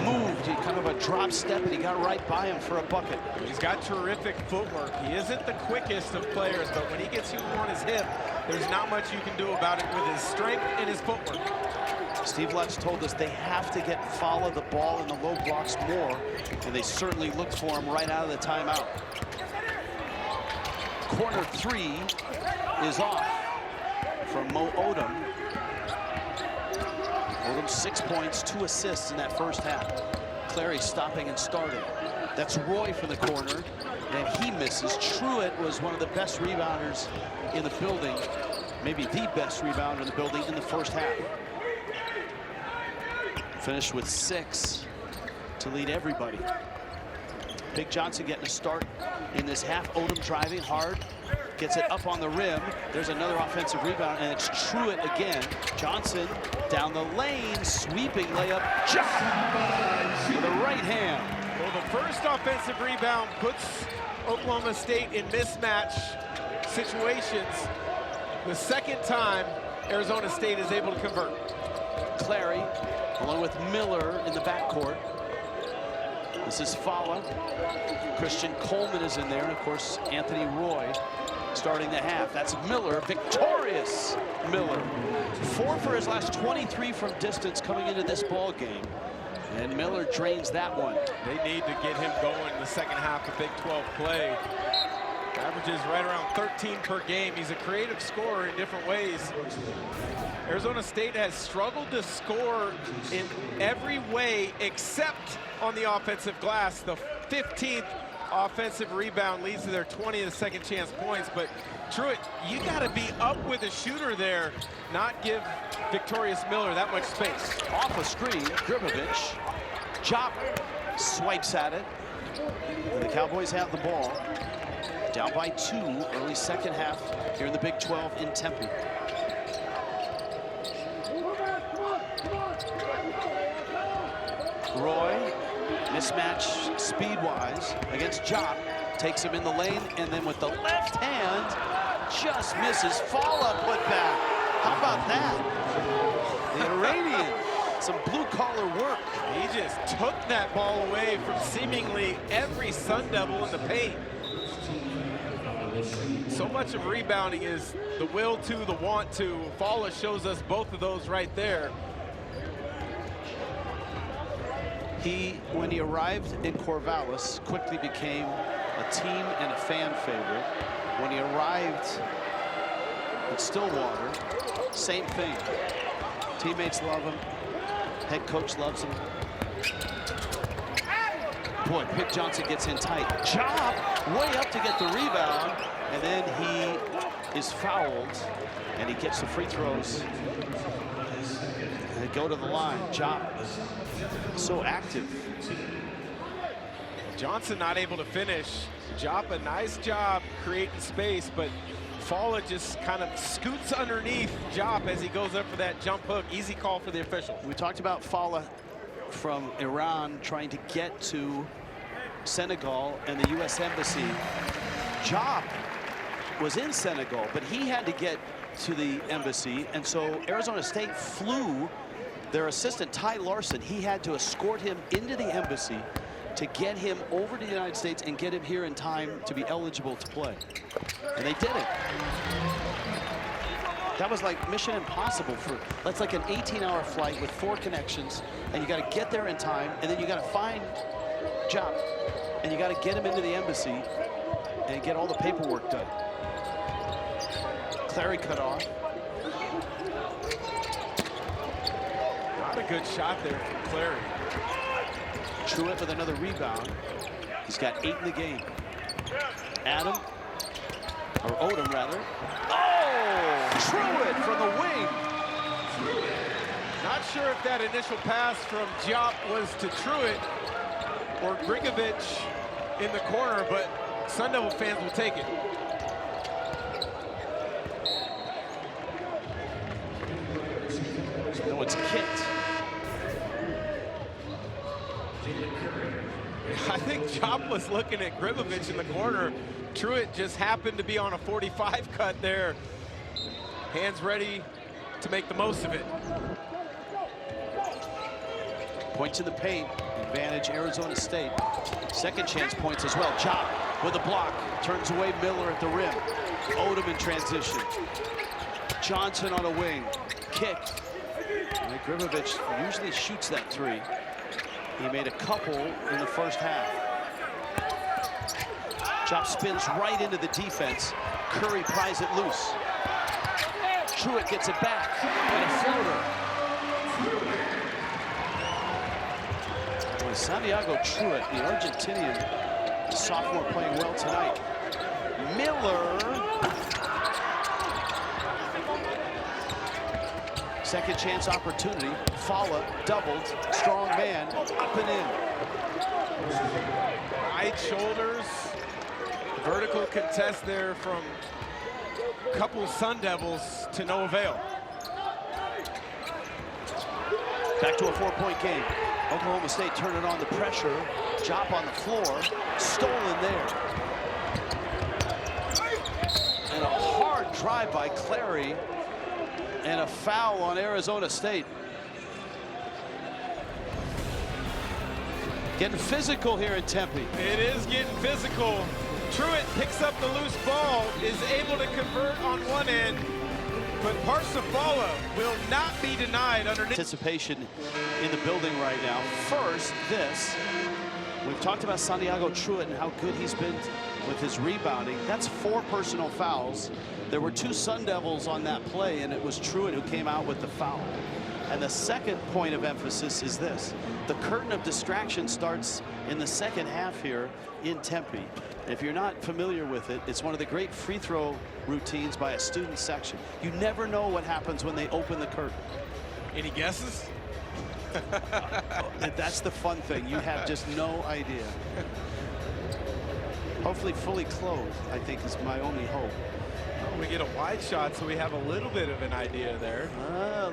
move. He kind of a drop step, and he got right by him for a bucket. He's got terrific footwork. He isn't the quickest of players, but when he gets you on his hip, there's not much you can do about it with his strength and his footwork. Steve Lutz told us they have to get Fala the ball in the low blocks more, and they certainly looked for him right out of the timeout. Corner 3 is off from Mo Odom. Odom 6 points, 2 assists in that first half. Clary stopping and starting. That's Roy from the corner, and he misses. Truitt was one of the best rebounders in the building, maybe the best rebounder in the building in the first half. Finished with 6 to lead everybody. Big Johnson getting a start in this half. Odom driving hard, gets it up on the rim. There's another offensive rebound, and it's Truitt again. Johnson down the lane, sweeping layup, just with the right hand. Well, the first offensive rebound puts Oklahoma State in mismatch situations. The second time, Arizona State is able to convert. Clary, along with Miller in the backcourt. This is Fala. Christian Coleman is in there, and of course, Anthony Roy starting the half. That's Miller, victorious Miller. 4 for his last 23 from distance coming into this ball game. And Miller drains that one. They need to get him going in the second half of Big 12 play. Averages right around 13 per game. He's a creative scorer in different ways. Arizona State has struggled to score in every way except on the offensive glass. The 15th offensive rebound leads to their 20th second chance points. But Truitt, you got to be up with a shooter there, not give Victorious Miller that much space. Off a screen, Gribovich. Chop swipes at it. And the Cowboys have the ball. Down by 2, early second half here in the Big 12 in Tempe. Roy, mismatch speed-wise against Jop, takes him in the lane, and then with the left hand, just misses. Fala put back. How about that? The Iranian, some blue-collar work. He just took that ball away from seemingly every Sun Devil in the paint. So much of rebounding is the will to, the want to. Fala shows us both of those right there. He, when he arrived in Corvallis, quickly became a team and a fan favorite. When he arrived in Stillwater, same thing. Teammates love him. Head coach loves him. Boy, Big Johnson gets in tight. Job way up to get the rebound, and then he is fouled, and he gets the free throws. And they go to the line. Job so active. Johnson not able to finish. Jop, a nice job creating space, but Fala just kind of scoots underneath Jop as he goes up for that jump hook. Easy call for the official. We talked about Fala from Iran trying to get to Senegal and the U.S. Embassy. Jop was in Senegal, but he had to get to the embassy, and so Arizona State flew their assistant, Ty Larson. He had to escort him into the embassy to get him over to the United States and get him here in time to be eligible to play. And they did it. That was like mission impossible. That's like an 18-hour flight with 4 connections, and you got to get there in time, and then you got to find Jop, and you got to get him into the embassy and get all the paperwork done. Clary cut off. Not a good shot there from Clary. Truitt with another rebound. He's got 8 in the game. Adam, or Odom rather. Oh, Truitt from the wing. Not sure if that initial pass from Jop was to Truitt or Grigovich in the corner, but Sun Devil fans will take it. No, it's kicked. I think Jop was looking at Grigovich in the corner. Truitt just happened to be on a 45 cut there. Hands ready to make the most of it. Points in the paint, advantage Arizona State. Second chance points as well. Jop with a block, turns away Miller at the rim. Odom in transition. Johnson on a wing, kick. And Grigovich usually shoots that 3. He made a couple in the first half. Jop spins right into the defense. Curry pries it loose. Truitt gets it back, and a floater. Santiago Truitt, the Argentinian sophomore playing well tonight. Miller. Second chance opportunity. Falla doubled. Strong man. Up and in. Wide shoulders. Vertical contest there from a couple Sun Devils to no avail. Back to a 4-point game. Oklahoma State turning on the pressure. Jop on the floor. Stolen there. And a hard drive by Clary. And a foul on Arizona State. Getting physical here in Tempe. It is getting physical. Truitt picks up the loose ball, is able to convert on one end, but Parsifala will not be denied underneath. Anticipation in the building right now. First, this. We've talked about Santiago Truitt and how good he's been with his rebounding. That's 4 personal fouls. There were 2 Sun Devils on that play, and it was Truitt who came out with the foul. And the second point of emphasis is this. The curtain of distraction starts in the second half here in Tempe. If you're not familiar with it, it's one of the great free throw routines by a student section. You never know what happens when they open the curtain. Any guesses? That's the fun thing. You have just no idea. Hopefully fully clothed, I think, is my only hope. Oh, we get a wide shot, so we have a little bit of an idea there.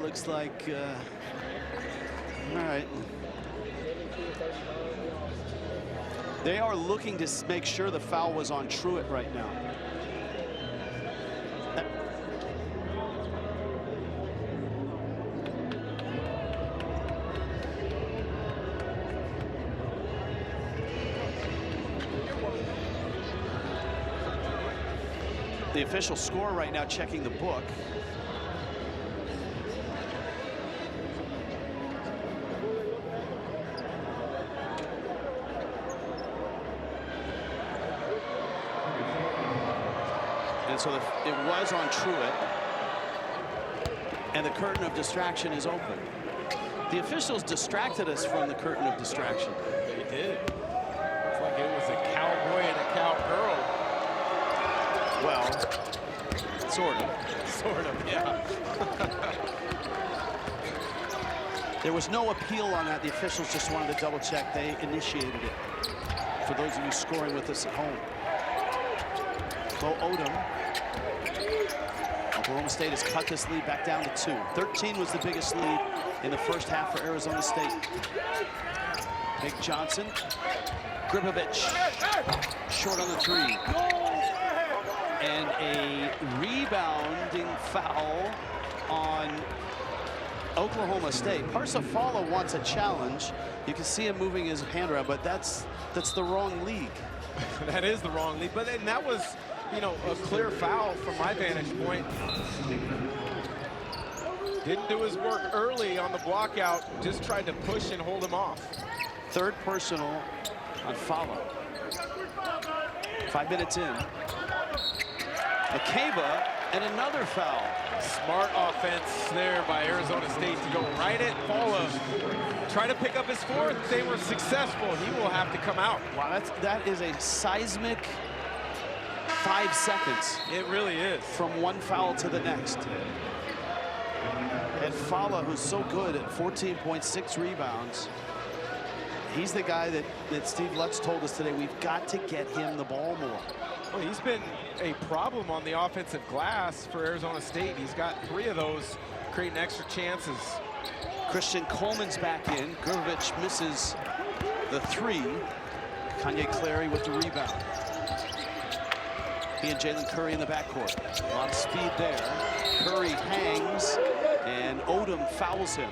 Looks like, all right. They are looking to make sure the foul was on Truitt right now. The official score right now, checking the book. And so it was on Truitt. And the curtain of distraction is open. The officials distracted us from the curtain of distraction. They did. Looks like it was a cowboy and a cowgirl. Well, sort of. Sort of, yeah. There was no appeal on that. The officials just wanted to double check. They initiated it. For those of you scoring with us at home. Mo Odom. Oklahoma State has cut this lead back down to 2. 13 was the biggest lead in the first half for Arizona State. Nick Johnson. Gribovich. Short on the 3. And a rebounding foul on Oklahoma State. Parsifala wants a challenge. You can see him moving his hand around, but that's the wrong league. That is the wrong league, but then that was, you know, a clear foul from my vantage point. Didn't do his work early on the block out, just tried to push and hold him off. Third personal on Falla. 5 minutes in. McCabe and another foul. Smart offense there by Arizona State to go right at Falla. Try to pick up his 4th. They were successful. He will have to come out. Wow, that is a seismic 5 seconds. It really is. From one foul to the next. And Falla, who's so good at 14.6 rebounds, he's the guy that Steve Lutz told us today, we've got to get him the ball more. Well, he's been a problem on the offensive glass for Arizona State. He's got 3 of those, creating extra chances. Christian Coleman's back in. Gribovich misses the 3. Kanye Clary with the rebound. He and Jalen Curry in the backcourt. A lot of speed there. Curry hangs, and Odom fouls him.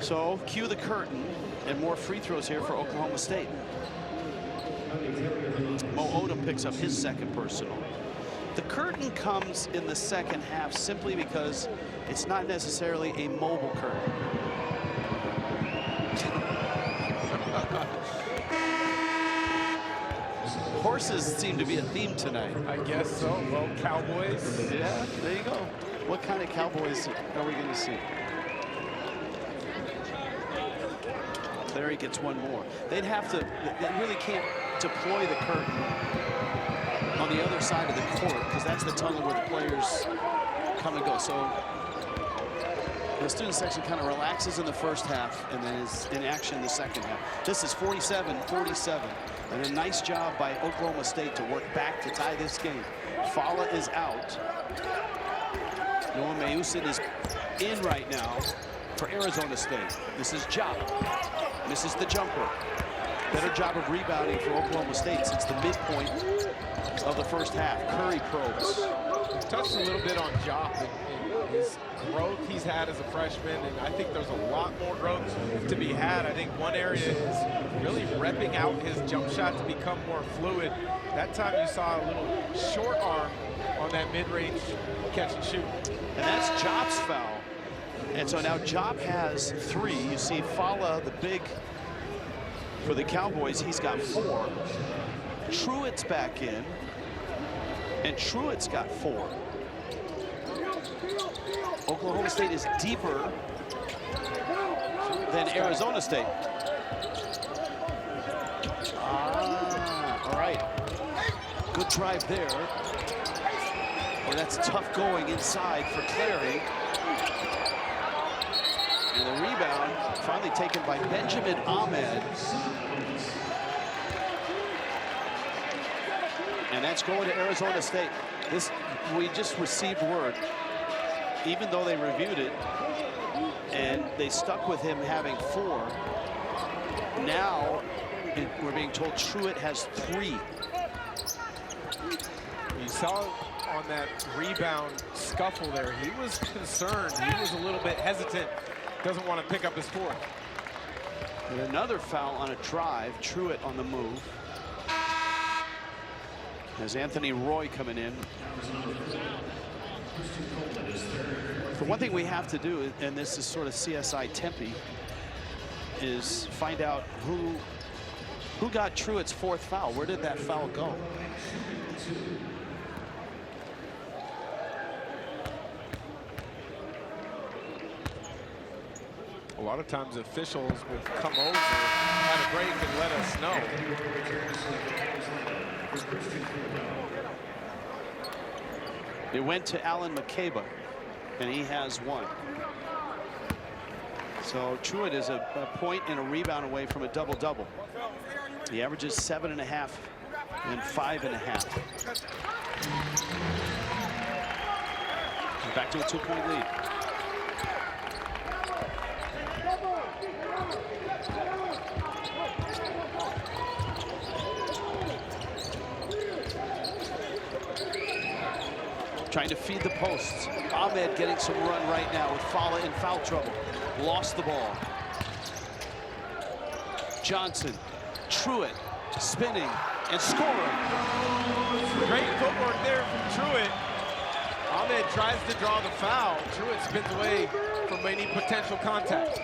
So, cue the curtain, and more free throws here for Oklahoma State. Mo Odom picks up his 2nd personal. The curtain comes in the second half simply because it's not necessarily a mobile curtain. Horses seem to be a theme tonight. I guess so. Well, Cowboys. Yeah, there you go. What kind of Cowboys are we going to see? Clary gets one more. They'd have to, they really can't deploy the curtain on the other side of the court because that's the tunnel where the players come and go. So the student section kind of relaxes in the first half and then is in action in the second half. This is 47-47. And a nice job by Oklahoma State to work back to tie this game. Fala is out. Noah Mayusin is in right now for Arizona State. This is Job. Misses the jumper. Better job of rebounding for Oklahoma State since the midpoint of the first half. Curry probes. Touched a little bit on Job and his growth he's had as a freshman, and I think there's a lot more growth to be had. I think one area is really repping out his jump shot to become more fluid. That time you saw a little short arm on that mid-range catch and shoot. And that's Job's foul. And so now Job has 3. You see Fala, the big for the Cowboys, he's got 4. Truitt's back in, and Truitt's got 4. Oklahoma State is deeper than Arizona State. All right. Good drive there. Well, that's tough going inside for Clary. And the rebound finally taken by Benjamin Ahmed. And that's going to Arizona State. This, we just received word, even though they reviewed it and they stuck with him having 4, now we're being told Truitt has 3. You saw on that rebound scuffle there, he was concerned. He was a little bit hesitant. Doesn't want to pick up his 4th. And another foul on a drive. Truitt on the move. As Anthony Roy coming in. The one thing we have to do, and this is sort of CSI Tempe, is find out who got Truitt's 4th foul. Where did that foul go? A lot of times officials will come over at a break and let us know. It went to Alan McCabe, and he has 1. So Truitt is a point and a rebound away from a double-double. He averages 7.5 and 5.5. Back to a 2-point lead. Trying to feed the posts. Ahmed getting some run right now with Fala in foul trouble. Lost the ball. Johnson, Truitt, spinning and scoring. Great footwork there from Truitt. Ahmed tries to draw the foul. Truitt spins away from any potential contact.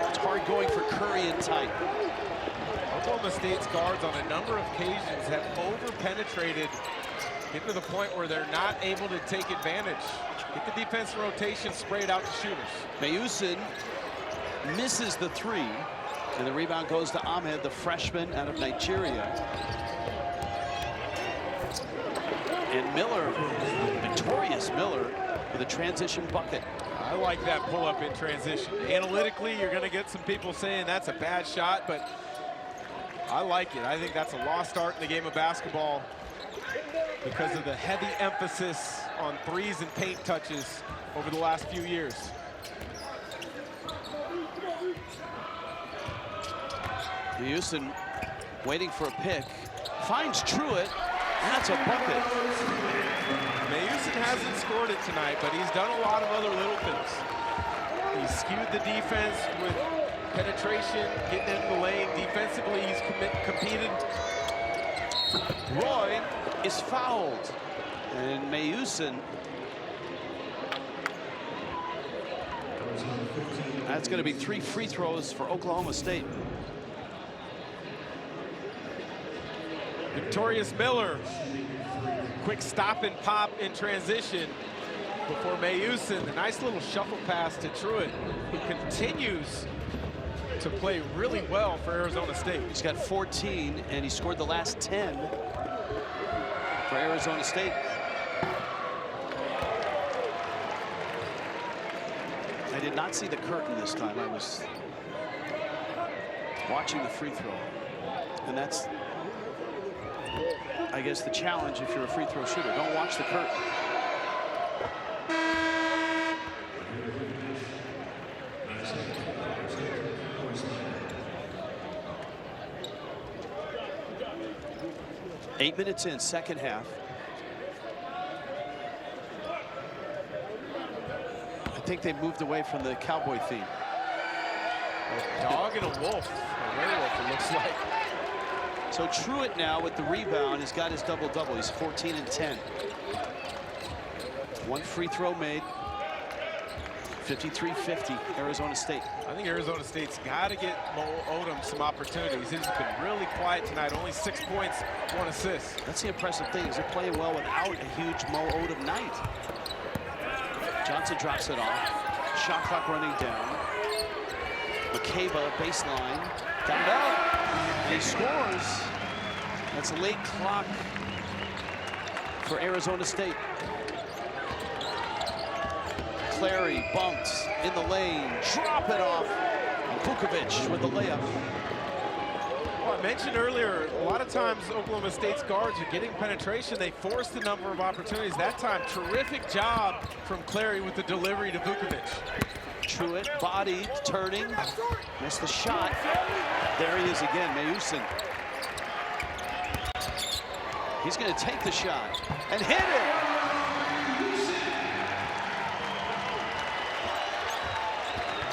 It's hard going for Curry and tight. Oklahoma State's guards on a number of occasions have over-penetrated, getting to the point where they're not able to take advantage. Get the defense in rotation, spray it out to shooters. Mayusin misses the 3, and the rebound goes to Ahmed, the freshman out of Nigeria. And Miller, victorious Miller, with a transition bucket. I like that pull-up in transition. Analytically, you're going to get some people saying that's a bad shot, but I like it. I think that's a lost art in the game of basketball because of the heavy emphasis on 3s and paint touches over the last few years. Houston waiting for a pick. Finds Truitt. That's a bucket. Mayusin hasn't scored it tonight, but he's done a lot of other little things. He's skewed the defense with penetration, getting into the lane. Defensively, he's competed. Roy is fouled. And Mayusin. That's going to be 3 free throws for Oklahoma State. Victorious Miller quick stop and pop in transition before Mayusin. A nice little shuffle pass to Truitt, who continues to play really well for Arizona State. He's got 14, and he scored the last 10 for Arizona State. I did not see the curtain this time. I was watching the free throw. And that's, I guess, the challenge if you're a free throw shooter. Don't watch the curtain. Eight minutes in, second half. I think they moved away from the cowboy theme. A dog and a wolf. A werewolf, it looks like. So Truitt now with the rebound has got his double-double. He's 14 and 10. One free throw made. 53-50, Arizona State. I think Arizona State's got to get Mo Odom some opportunities. He's been really quiet tonight. Only 6 points, 1 assist. That's the impressive thing, is they're playing well without a huge Mo Odom night. Johnson drops it off. Shot clock running down. McCabe, baseline. Got it out. And he scores. That's a late clock for Arizona State. Clary bumps in the lane. Drop it off. And Vukovic with the layup. Well, I mentioned earlier, a lot of times Oklahoma State's guards are getting penetration. They forced a number of opportunities. That time, terrific job from Clary with the delivery to Vukovic. Truitt, bodied, turning, missed the shot. There he is again, Mayusin. He's going to take the shot and hit it.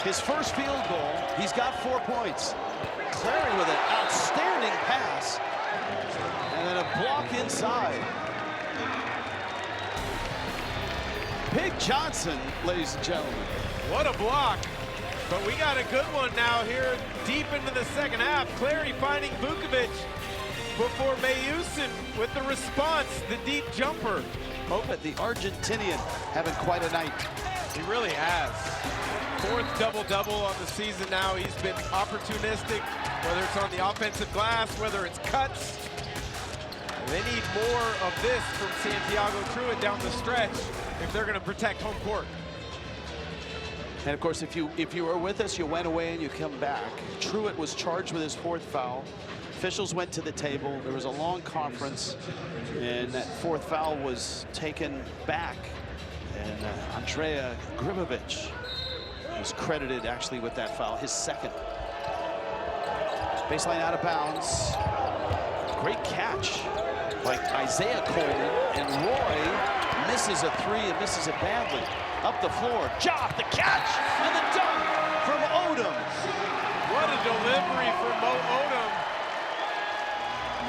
His first field goal, he's got 4 points. Clary with an outstanding pass. And then a block inside. Big Johnson, ladies and gentlemen. What a block. But we got a good one now here deep into the second half. Clary finding Vukovic before Mayusin with the response, the deep jumper. But the Argentinian having quite a night. He really has. 4th double-double on the season now. He's been opportunistic, whether it's on the offensive glass, whether it's cuts. They need more of this from Santiago Truitt down the stretch if they're going to protect home court. And of course, if you were with us, you went away and you come back. Truitt was charged with his 4th foul. Officials went to the table. There was a long conference, and that 4th foul was taken back. And Andrea Gribovic was credited actually with that foul, his 2nd. Baseline out of bounds. Great catch by Isaiah Coleman, and Roy misses a 3 and misses it badly. Up the floor, Jopp, the catch, and the dunk from Odom. What a delivery from Mo Odom.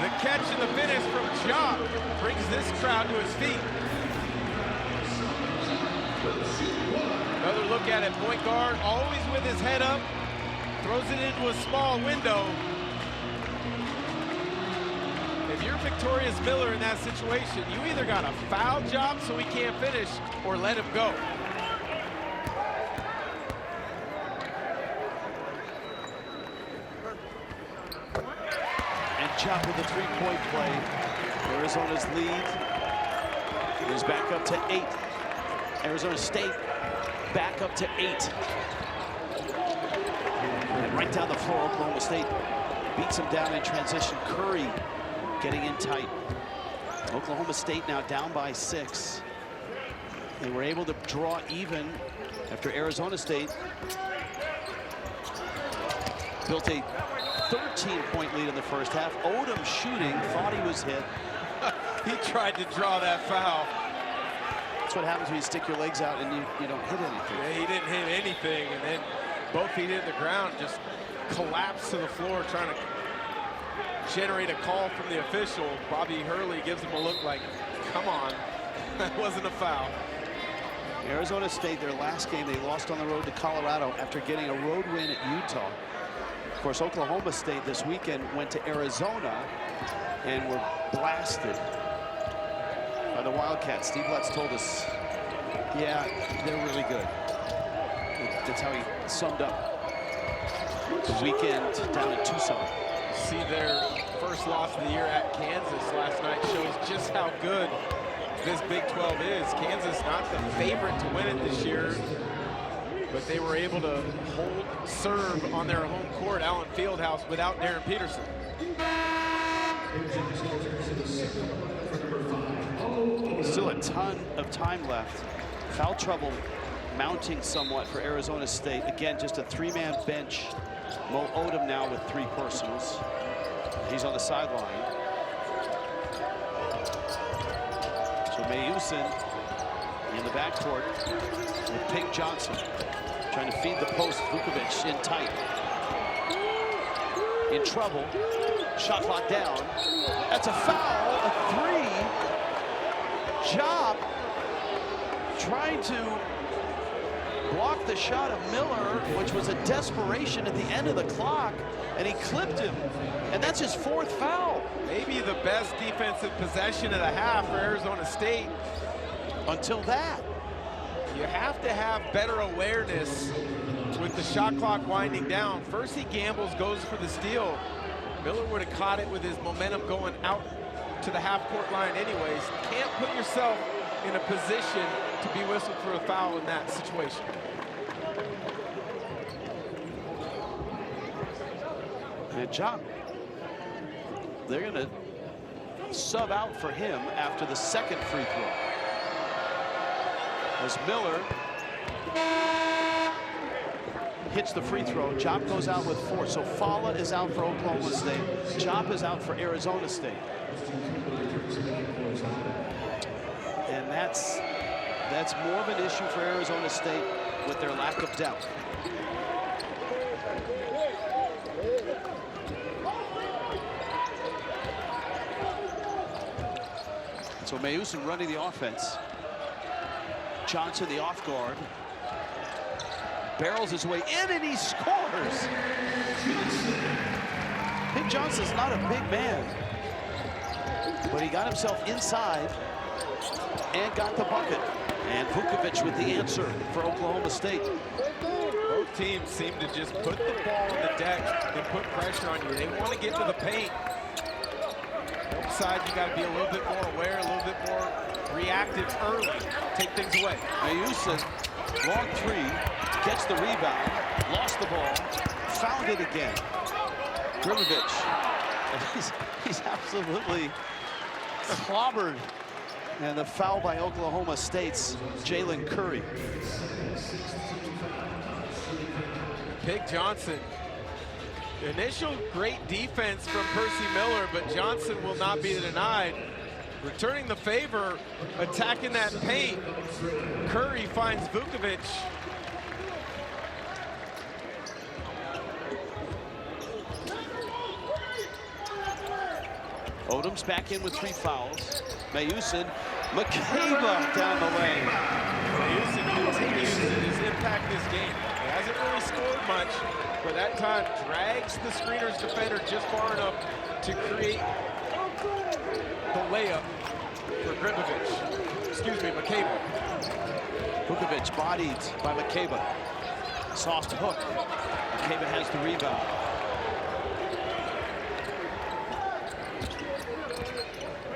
The catch and the finish from Jopp brings this crowd to his feet. Another look at it, point guard, always with his head up, throws it into a small window. If you're Victorious Miller in that situation, you either got a foul Jopp so he can't finish, or let him go. And Jopp with the 3-point play. Arizona's lead is back up to 8. Arizona State back up to 8. And right down the floor, Oklahoma State beats them down in transition. Curry getting in tight. Oklahoma State now down by 6. They were able to draw even after Arizona State built a 13-point lead in the first half. Odom shooting, thought he was hit. He tried to draw that foul. That's what happens when you stick your legs out and you don't hit anything. Yeah, he didn't hit anything, and then both feet hit the ground, just collapsed to the floor, trying to generate a call from the official. Bobby Hurley gives him a look like, come on, that wasn't a foul. Arizona State, their last game, they lost on the road to Colorado after getting a road win at Utah. Of course, Oklahoma State this weekend went to Arizona and were blasted. by the Wildcats. Steve Lutz told us, yeah, they're really good. That's how he summed up the weekend down in Tucson. See their first loss of the year at Kansas last night shows just how good this Big 12 is. Kansas not the favorite to win it this year, but they were able to hold serve on their home court, Allen Fieldhouse, without Darren Peterson. Still a ton of time left. Foul trouble mounting somewhat for Arizona State. Again, just a three-man bench. Mo Odom now with 3 personals. He's on the sideline. So Mayusin in the backcourt with Pink Johnson trying to feed the post. Vukovic in tight. In trouble. Shot clock down. That's a foul. A 3. Job trying to block the shot of Miller, which was a desperation at the end of the clock, and he clipped him. And that's his 4th foul. Maybe the best defensive possession of the half for Arizona State. Until that. You have to have better awareness with the shot clock winding down. First he gambles, goes for the steal. Miller would have caught it with his momentum going out to the half-court line anyways. Can't put yourself in a position to be whistled for a foul in that situation. And John, they're going to sub out for him after the 2nd free throw. As Miller hits the free throw, Jop goes out with 4. So Fala is out for Oklahoma State. Jop is out for Arizona State. And that's more of an issue for Arizona State with their lack of depth. So Mayusin running the offense. Johnson the off guard. Barrels his way in and he scores. Pink Johnson's not a big man, but he got himself inside and got the bucket. And Vukovic with the answer for Oklahoma State. Both teams seem to just put the ball on the deck and put pressure on you. They want to get to the paint. Both sides, you got to be a little bit more aware, a little bit more reactive early. Take things away. Mayusin, long 3, gets the rebound, lost the ball, found it again. Grimovic, he's absolutely clobbered. And the foul by Oklahoma State's Jalen Curry. Pig Johnson. Initial great defense from Percy Miller, but Johnson will not be denied. Returning the favor, attacking that paint. Curry finds Vukovic. Odom's back in with 3 fouls. Mayusin, McCabe down the lane. Mayusin continues his impact this game. He hasn't really scored much, but that time drags the screener's defender just far enough to create the layup for Grimovic. Excuse me, McCabe. Vukovic bodied by McCabe. Soft hook. McCabe has the rebound.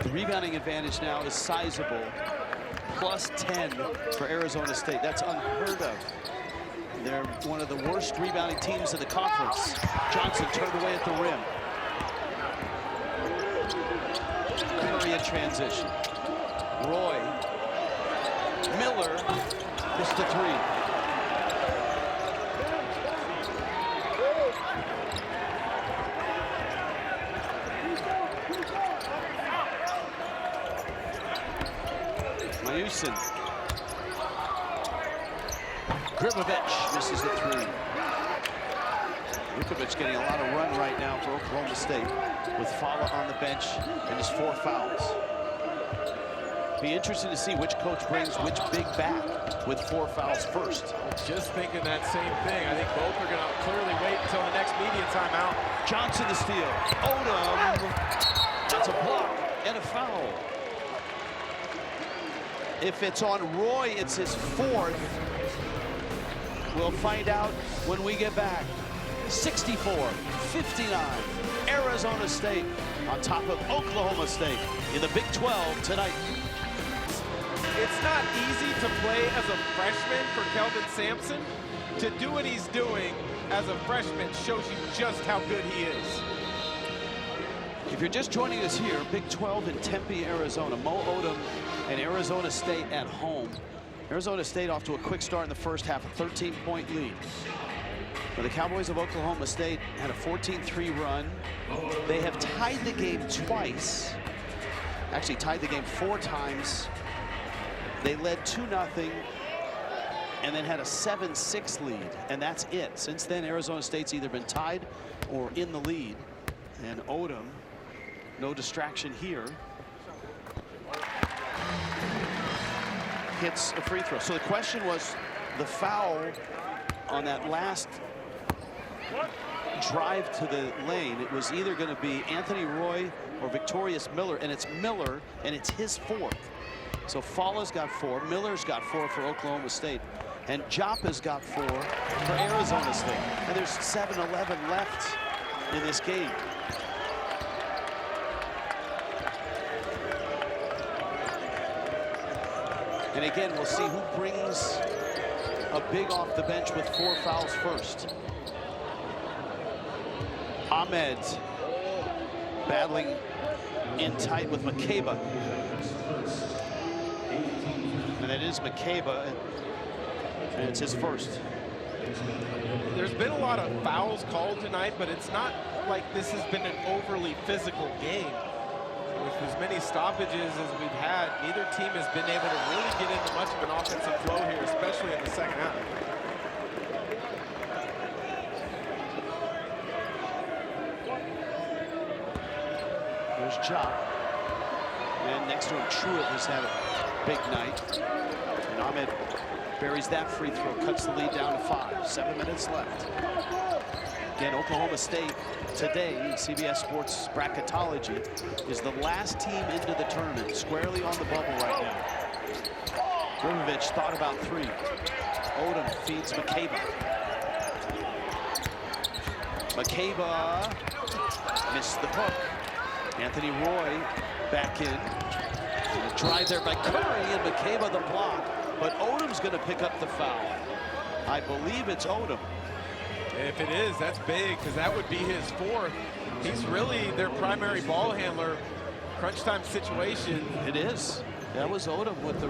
The rebounding advantage now is sizable. Plus 10 for Arizona State. That's unheard of. They're one of the worst rebounding teams in the conference. Johnson turned away at the rim. Curry in transition. Roy. Miller missed the 3. Mayusin. Grimovic misses the 3. Vukovic getting a lot of run right now for Oklahoma State with Fala on the bench and his 4 fouls. Be interesting to see which coach brings which big back with 4 fouls first. Just thinking that same thing. I think both are going to clearly wait until the next media timeout. Johnson the steal. Odom. That's a block and a foul. If it's on Roy, it's his 4th. We'll find out when we get back. 64-59, Arizona State on top of Oklahoma State in the Big 12 tonight. It's not easy to play as a freshman for Kelvin Sampson. To do what he's doing as a freshman shows you just how good he is. If you're just joining us here, Big 12 in Tempe, Arizona. Mo Odom and Arizona State at home. Arizona State off to a quick start in the first half, a 13-point lead. But the Cowboys of Oklahoma State had a 14-3 run. They have tied the game twice. Actually tied the game 4 times. They led 2-0 and then had a 7-6 lead, and that's it. Since then, Arizona State's either been tied or in the lead. And Odom, no distraction here, hits a free throw. So the question was the foul on that last drive to the lane. It was either going to be Anthony Roy or Victorious Miller, and it's Miller, and it's his 4th. So Falla's got 4, Miller's got 4 for Oklahoma State, and Jopa's got 4 for Arizona State. And there's 7-11 left in this game. And again, we'll see who brings a big off the bench with 4 fouls first. Ahmed battling in tight with McCabe. And that is McCabe, and it's his first. There's been a lot of fouls called tonight, but it's not like this has been an overly physical game. With as many stoppages as we've had, neither team has been able to really get into much of an offensive flow here, especially in the second half. There's Jop. And next to him, Truitt has had a big night. And Ahmed buries that free throw, cuts the lead down to 5. 7 minutes left. Again, Oklahoma State today, CBS Sports bracketology, is the last team into the tournament, squarely on the bubble right now. Gribovich thought about 3. Odom feeds McCabe. McCabe missed the hook. Anthony Roy back in. And a drive there by Curry, and McCabe the block. But Odom's going to pick up the foul. I believe it's Odom. If it is, that's big, because that would be his 4th. He's really their primary ball handler. Crunch time situation. It is. That was Odom with the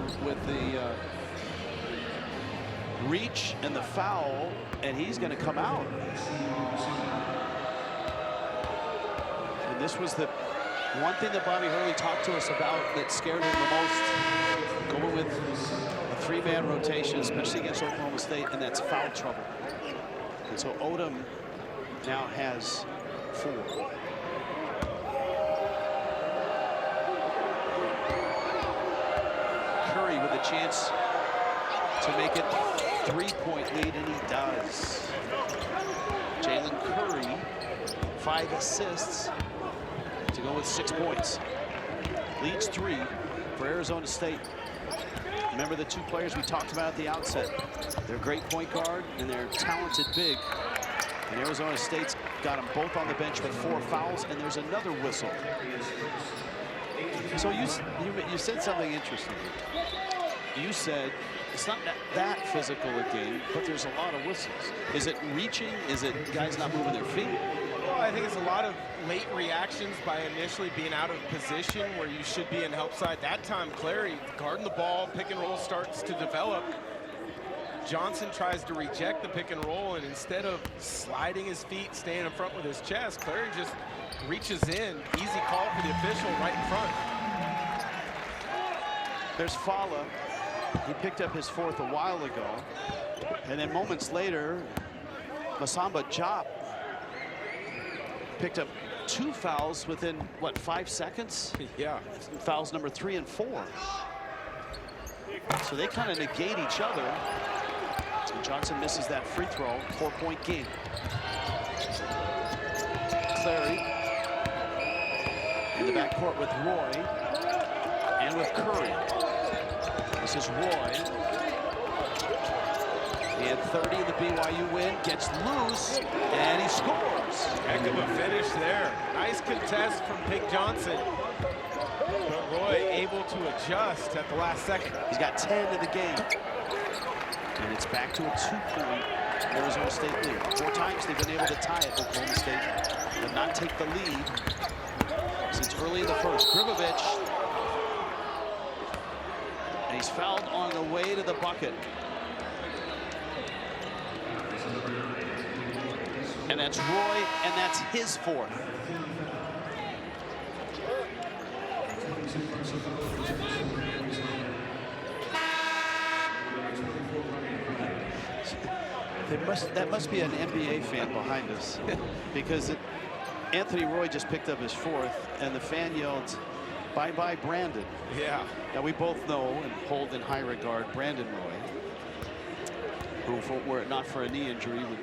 reach and the foul, and he's going to come out. And this was the one thing that Bobby Hurley talked to us about that scared him the most, going with a 3-man rotation, especially against Oklahoma State, and that's foul trouble. And so Odom now has 4. Curry with a chance to make it 3-point lead, and he does. Jalen Curry, 5 assists to go with 6 points. Leads 3 for Arizona State. Remember the 2 players we talked about at the outset. They're great point guard and they're talented big. And Arizona State's got them both on the bench with 4 fouls, and there's another whistle. So you said something interesting. You said it's not that physical a game, but there's a lot of whistles. Is it reaching? Is it guys not moving their feet? Well, I think it's a lot of late reactions by initially being out of position where you should be in help side. That time, Clary guarding the ball, pick and roll starts to develop. Johnson tries to reject the pick and roll, and instead of sliding his feet, staying in front with his chest, Clary just reaches in. Easy call for the official right in front. There's Fala. He picked up his 4th a while ago. And then moments later, Masamba Jop picked up 2 fouls within, what, 5 seconds? Yeah. Fouls number 3 and 4. So they kind of negate each other. And Johnson misses that free throw, 4-point game. Clary in the backcourt with Roy and with Curry. This is Roy. He had 30 in the BYU win, gets loose, and he scores. Heck of a finish there. Nice contest from Pig Johnson. But Roy able to adjust at the last second. He's got 10 in the game. And it's back to a 2-point Arizona State lead. 4 times they've been able to tie it, Oklahoma State, but not take the lead since early in the first. Gribovich, and he's fouled on the way to the bucket. And that's Roy, and that's his 4th. That must be an NBA fan behind us, because Anthony Roy just picked up his 4th, and the fan yelled, "Bye-bye, Brandon." Yeah. Now, we both know and hold in high regard Brandon Roy, who, were it not for a knee injury, would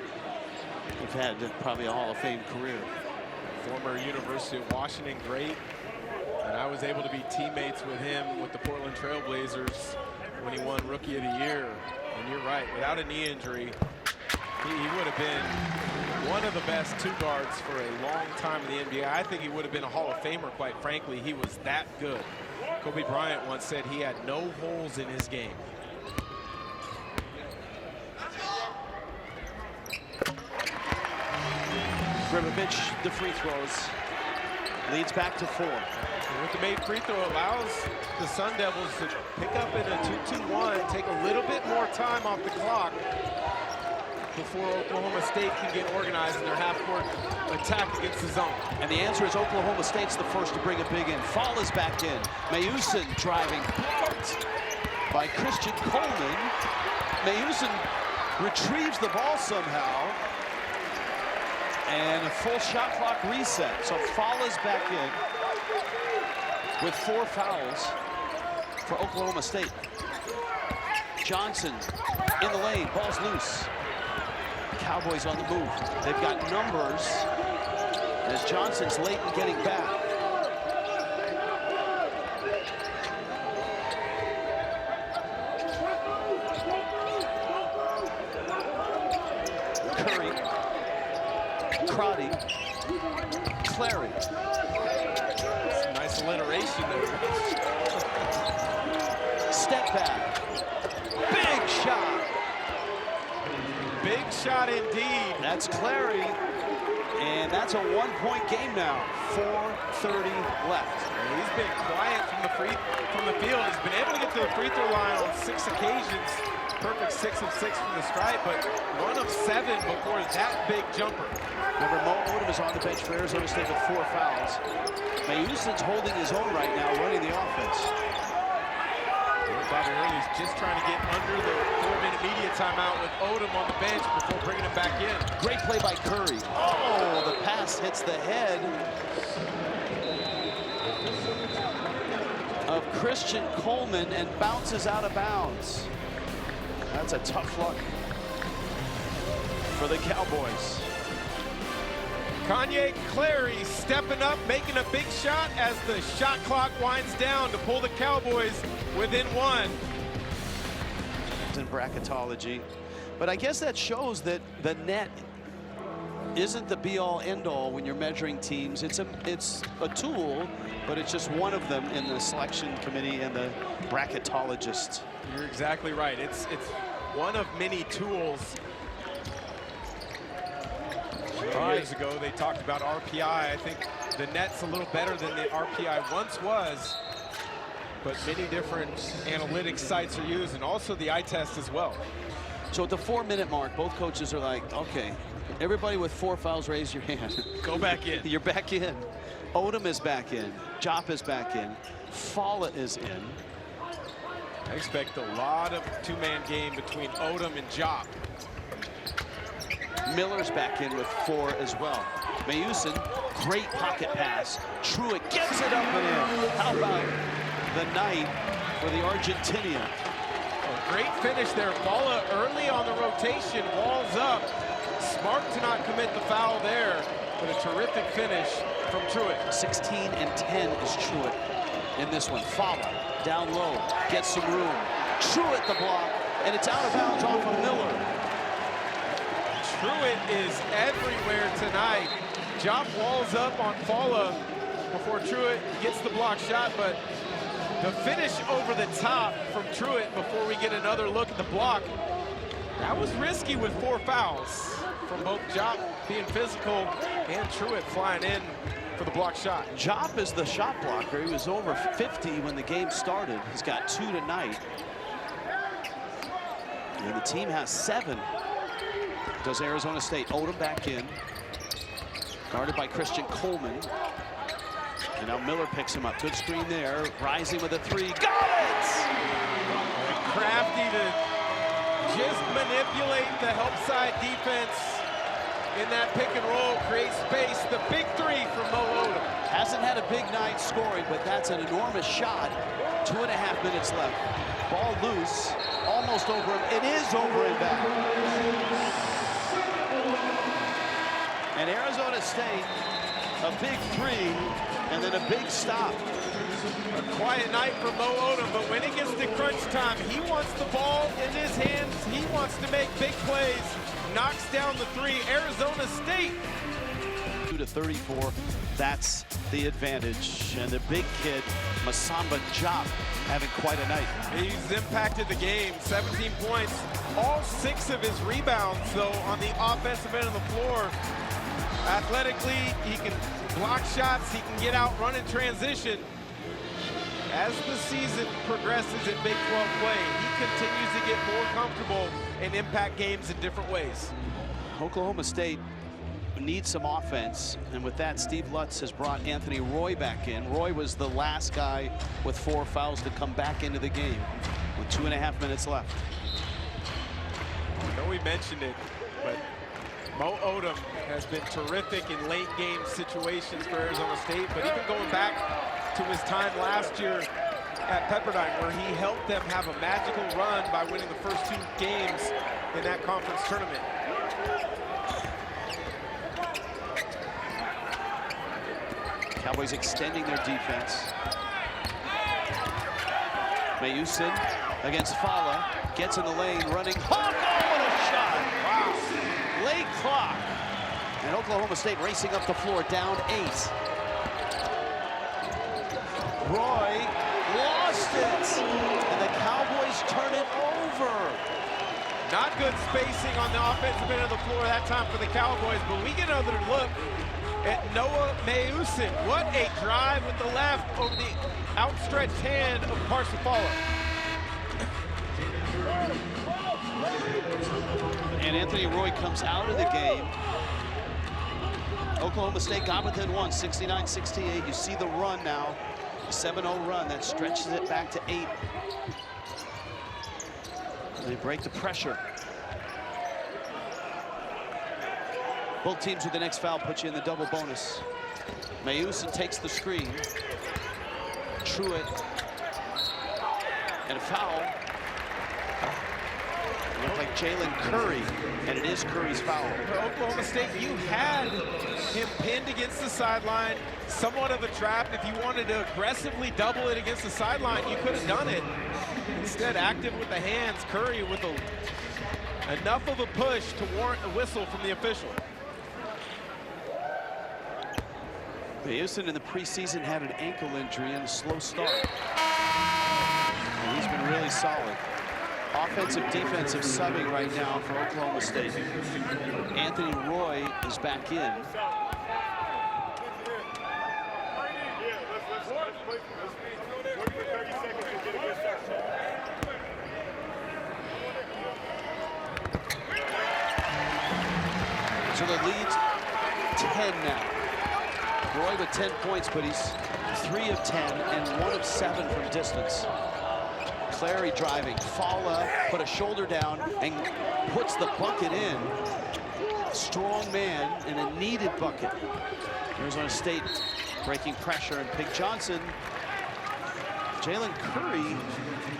have had probably a Hall of Fame career. Former University of Washington great, and I was able to be teammates with him with the Portland Trail Blazers when he won Rookie of the Year. And you're right, without a knee injury, he would have been one of the best 2 guards for a long time in the NBA. I think he would have been a Hall of Famer, quite frankly. He was that good. Kobe Bryant once said he had no holes in his game. Gribovich, the free throws, leads back to 4. And with the made free throw, allows the Sun Devils to pick up in a 2-2-1, take a little bit more time off the clock before Oklahoma State can get organized in their half-court attack against the zone. And the answer is Oklahoma State's the first to bring it big in. Fall is back in. Mayusin driving, blocked by Christian Coleman. Mayusin retrieves the ball somehow. And a full shot clock reset. So Fall is back in with 4 fouls for Oklahoma State. Johnson in the lane, ball's loose. Cowboys on the move. They've got numbers as Johnson's late in getting back. Curry, Crotty, Clary. Some nice alliteration there. Step back. Big shot. Big shot indeed. That's Clary. And that's a 1-point game now. 4:30 left. And he's been quiet from the field. He's been able to get to the free throw line on 6 occasions. Perfect 6 of 6 from the stripe, but 1 of 7 before that big jumper. Remember, Mo Odom is on the bench for Arizona State with 4 fouls. Mayusin's holding his own right now, running the offense. Bobby Hurley's just trying to get under the 4-minute media timeout with Odom on the bench before bringing him back in. Great play by Curry. Oh, the pass hits the head of Christian Coleman and bounces out of bounds. That's a tough luck for the Cowboys. Kanye Clary stepping up, making a big shot as the shot clock winds down to pull the Cowboys within 1. In bracketology, but I guess that shows that the net isn't the be-all end-all when you're measuring teams. It's a tool, but it's just one of them in the selection committee and the bracketologists. You're exactly right. It's one of many tools. Years ago, they talked about RPI. I think the net's a little better than the RPI once was, but many different analytics sites are used, and also the eye test as well. So at the 4-minute mark, both coaches are like, okay, everybody with 4 fouls, raise your hand. Go back in. You're back in. Odom is back in. Jop is back in. Falla is in. I expect a lot of 2-man game between Odom and Jop. Miller's back in with 4 as well. Mayusin, great pocket pass. Truitt gets it up and in. How about the night for the Argentinian? A great finish there. Falla early on the rotation, walls up. Smart to not commit the foul there, but a terrific finish from Truitt. 16 and 10 is Truitt in this one. Falla down low, gets some room. Truitt the block, and it's out of bounds off of Miller. Truitt is everywhere tonight. Job walls up on Falla before Truitt gets the block shot, but the finish over the top from Truitt before we get another look at the block, that was risky with 4 fouls from both Job being physical and Truitt flying in for the block shot. Job is the shot blocker. He was over 50 when the game started. He's got 2 tonight. And the team has 7. Does Arizona State. Odom back in. Guarded by Christian Coleman. And now Miller picks him up. Good screen there. Rising with a 3. Got it! Crafty to just manipulate the help side defense in that pick and roll, create space. The big 3 from Mo Odom. Hasn't had a big night scoring, but that's an enormous shot. 2.5 minutes left. Ball loose, almost over him. It is over and back. And Arizona State, a big 3, and then a big stop. A quiet night for Mo Odom, but when it gets to crunch time, he wants the ball in his hands. He wants to make big plays. Knocks down the 3. Arizona State. 2-34. That's the advantage. And the big kid, Masamba Diop, having quite a night. He's impacted the game. 17 points. All 6 of his rebounds, though, on the offensive end of the floor. Athletically, he can block shots. He can get out, run in transition. As the season progresses in Big 12 play, he continues to get more comfortable and impact games in different ways. Oklahoma State needs some offense, and with that, Steve Lutz has brought Anthony Roy back in. Roy was the last guy with 4 fouls to come back into the game with 2.5 minutes left. I know we mentioned it, but Mo Odom has been terrific in late game situations for Arizona State, but even going back to his time last year at Pepperdine, where he helped them have a magical run by winning the first 2 games in that conference tournament. Cowboys extending their defense. Mayusin against Falla, gets in the lane, running. Oh, what a shot! Wow. Late clock. And Oklahoma State racing up the floor, down 8. Roy lost it, and the Cowboys turn it over. Not good spacing on the offensive end of the floor that time for the Cowboys, but we get another look at Noah Mayusin. What a drive with the left over the outstretched hand of Parsifala. And Anthony Roy comes out of the game. Oklahoma State got within 1, 69-68. You see the run now. 7-0 run that stretches it back to 8. They break the pressure. Both teams with the next foul put you in the double bonus. Mayusin takes the screen. Truitt. And a foul. It looked like Jalen Curry, and it is Curry's foul. For Oklahoma State, you had him pinned against the sideline, somewhat of a trap. If you wanted to aggressively double it against the sideline, you could have done it. Instead, active with the hands, Curry with enough of a push to warrant a whistle from the official. Mayusin in the preseason had an ankle injury and a slow start. And he's been really solid. Offensive, defensive subbing right now for Oklahoma State. Anthony Roy is back in. So the lead's 10 now. Roy with 10 points, but he's 3 of 10 and 1 of 7 from distance. Clary driving. Falla put a shoulder down and puts the bucket in. Strong man in a needed bucket. Arizona State breaking pressure, and Pig Johnson. Jalen Curry,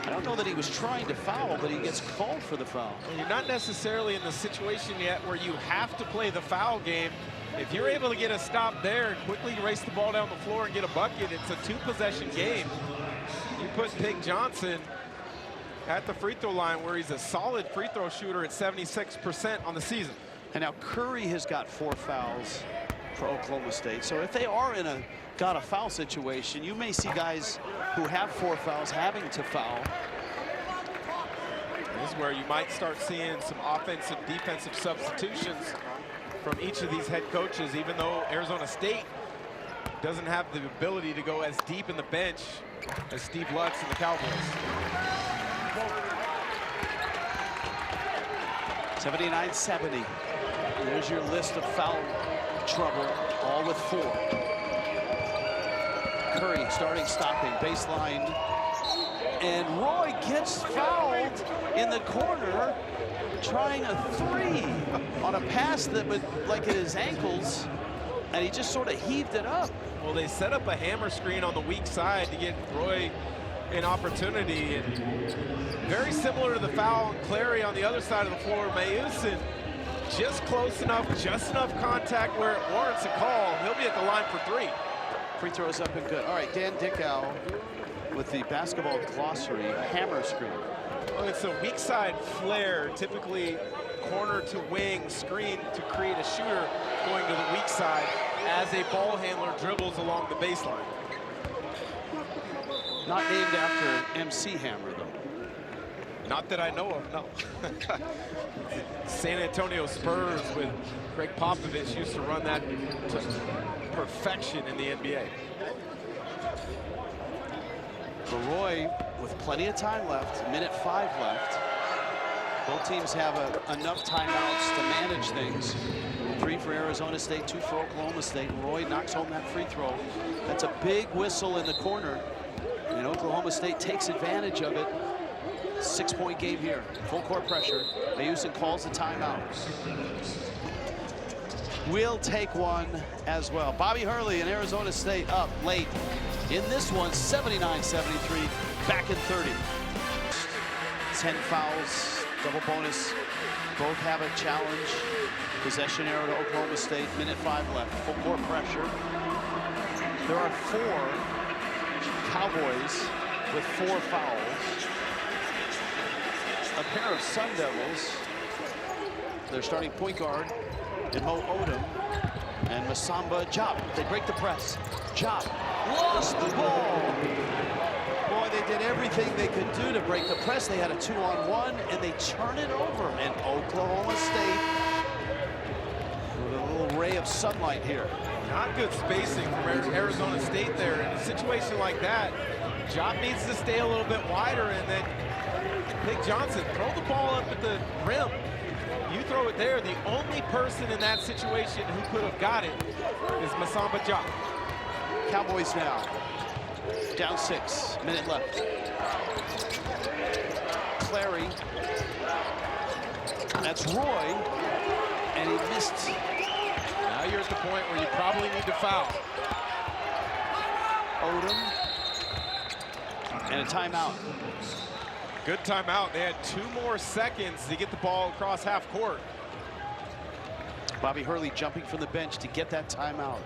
I don't know that he was trying to foul, but he gets called for the foul. Well, you're not necessarily in the situation yet where you have to play the foul game. If you're able to get a stop there and quickly race the ball down the floor and get a bucket, it's a 2-possession game. You put Pig Johnson at the free throw line, where he's a solid free throw shooter at 76% on the season. And now Curry has got 4 fouls for Oklahoma State. So if they are in a got a foul situation, you may see guys who have 4 fouls having to foul. This is where you might start seeing some offensive, defensive substitutions from each of these head coaches, even though Arizona State doesn't have the ability to go as deep in the bench as Steve Lutz and the Cowboys. 79-70. There's your list of foul trouble, all with 4. Curry starting, stopping, baseline. And Roy gets fouled in the corner, trying a 3 on a pass that would like at his ankles, and he just sort of heaved it up. Well, they set up a hammer screen on the weak side to get Roy an opportunity, and very similar to the foul on Clary on the other side of the floor. Mayusin just close enough, just enough contact where it warrants a call. He'll be at the line for 3. Free throws up and good. All right, Dan Dickow with the basketball glossary, hammer screen. Well, it's a weak side flare, typically corner to wing screen to create a shooter going to the weak side as a ball handler dribbles along the baseline. Not named after MC Hammer, though. Not that I know of, no. San Antonio Spurs with Greg Popovich used to run that to perfection in the NBA. For Roy, with plenty of time left, minute 5 left. Both teams have enough timeouts to manage things. 3 for Arizona State, 2 for Oklahoma State. Roy knocks home that free throw. That's a big whistle in the corner, and Oklahoma State takes advantage of it. 6-point game here. Full court pressure. Mayusin calls the timeout. We'll take one as well. Bobby Hurley and Arizona State up late in this one, 79-73, back in 30. 10 fouls, double bonus. Both have a challenge. Possession arrow to Oklahoma State, minute 5 left. Full court pressure. There are 4 Cowboys with 4 fouls. A pair of Sun Devils, their starting point guard, in Mo Odom and Masamba Diop. They break the press. Diop lost the ball. Boy, they did everything they could do to break the press. They had a 2-on-1, and they turn it over. And Oklahoma State with a little ray of sunlight here. Not good spacing from Arizona State there. In a situation like that, Diop needs to stay a little bit wider, and then Big Johnson, throw the ball up at the rim. You throw it there. The only person in that situation who could have got it is Masamba Diop. Cowboys now down 6, minute left. Clary, that's Roy, and he missed. Now you're at the point where you probably need to foul. Odom, and a timeout. Good timeout. They had 2 more seconds to get the ball across half court. Bobby Hurley jumping from the bench to get that timeout.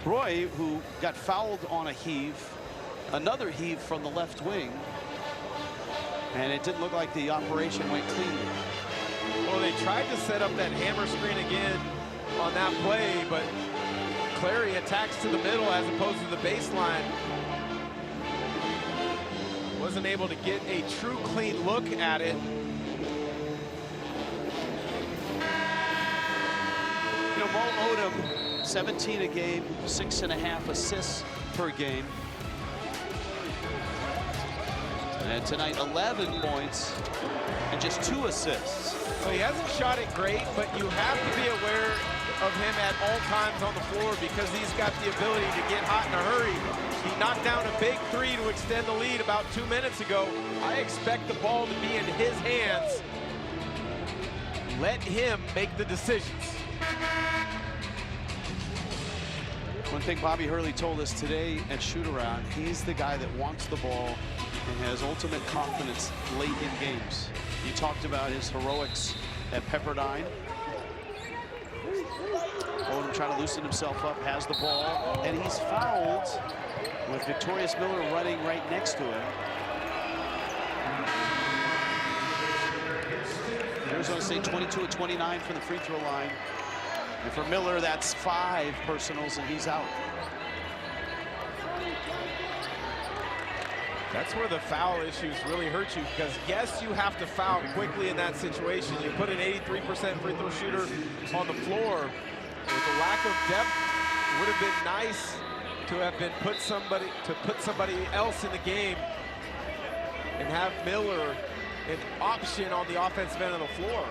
Roy, who got fouled on a heave, another heave from the left wing, and it didn't look like the operation went clean. Well, they tried to set up that hammer screen again on that play, but Clary attacks to the middle as opposed to the baseline. Wasn't able to get a true clean look at it. You know, Mo Odom, 17 a game, 6.5 assists per game. And tonight, 11 points and just 2 assists. Well, he hasn't shot it great, but you have to be aware of him at all times on the floor because he's got the ability to get hot in a hurry. He knocked down a big 3 to extend the lead about 2 minutes ago. I expect the ball to be in his hands. Let him make the decisions. One thing Bobby Hurley told us today at shoot-around, he's the guy that wants the ball and has ultimate confidence late in games. He talked about his heroics at Pepperdine. Odom trying to loosen himself up, has the ball, and he's fouled with Victorious Miller running right next to him. Arizona State 22 of 29 from the free throw line. And for Miller, that's 5 personals, and he's out. That's where the foul issues really hurt you, because yes, you have to foul quickly in that situation. You put an 83% free throw shooter on the floor. With the lack of depth, it would have been nice to have been put somebody else in the game and have Miller an option on the offensive end of the floor.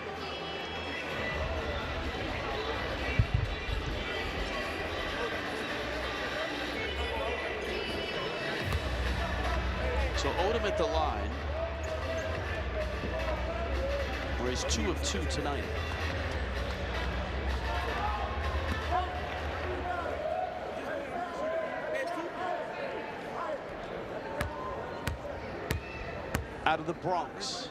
So Odom at the line, where he's 2 of 2 tonight. Out of the Bronx.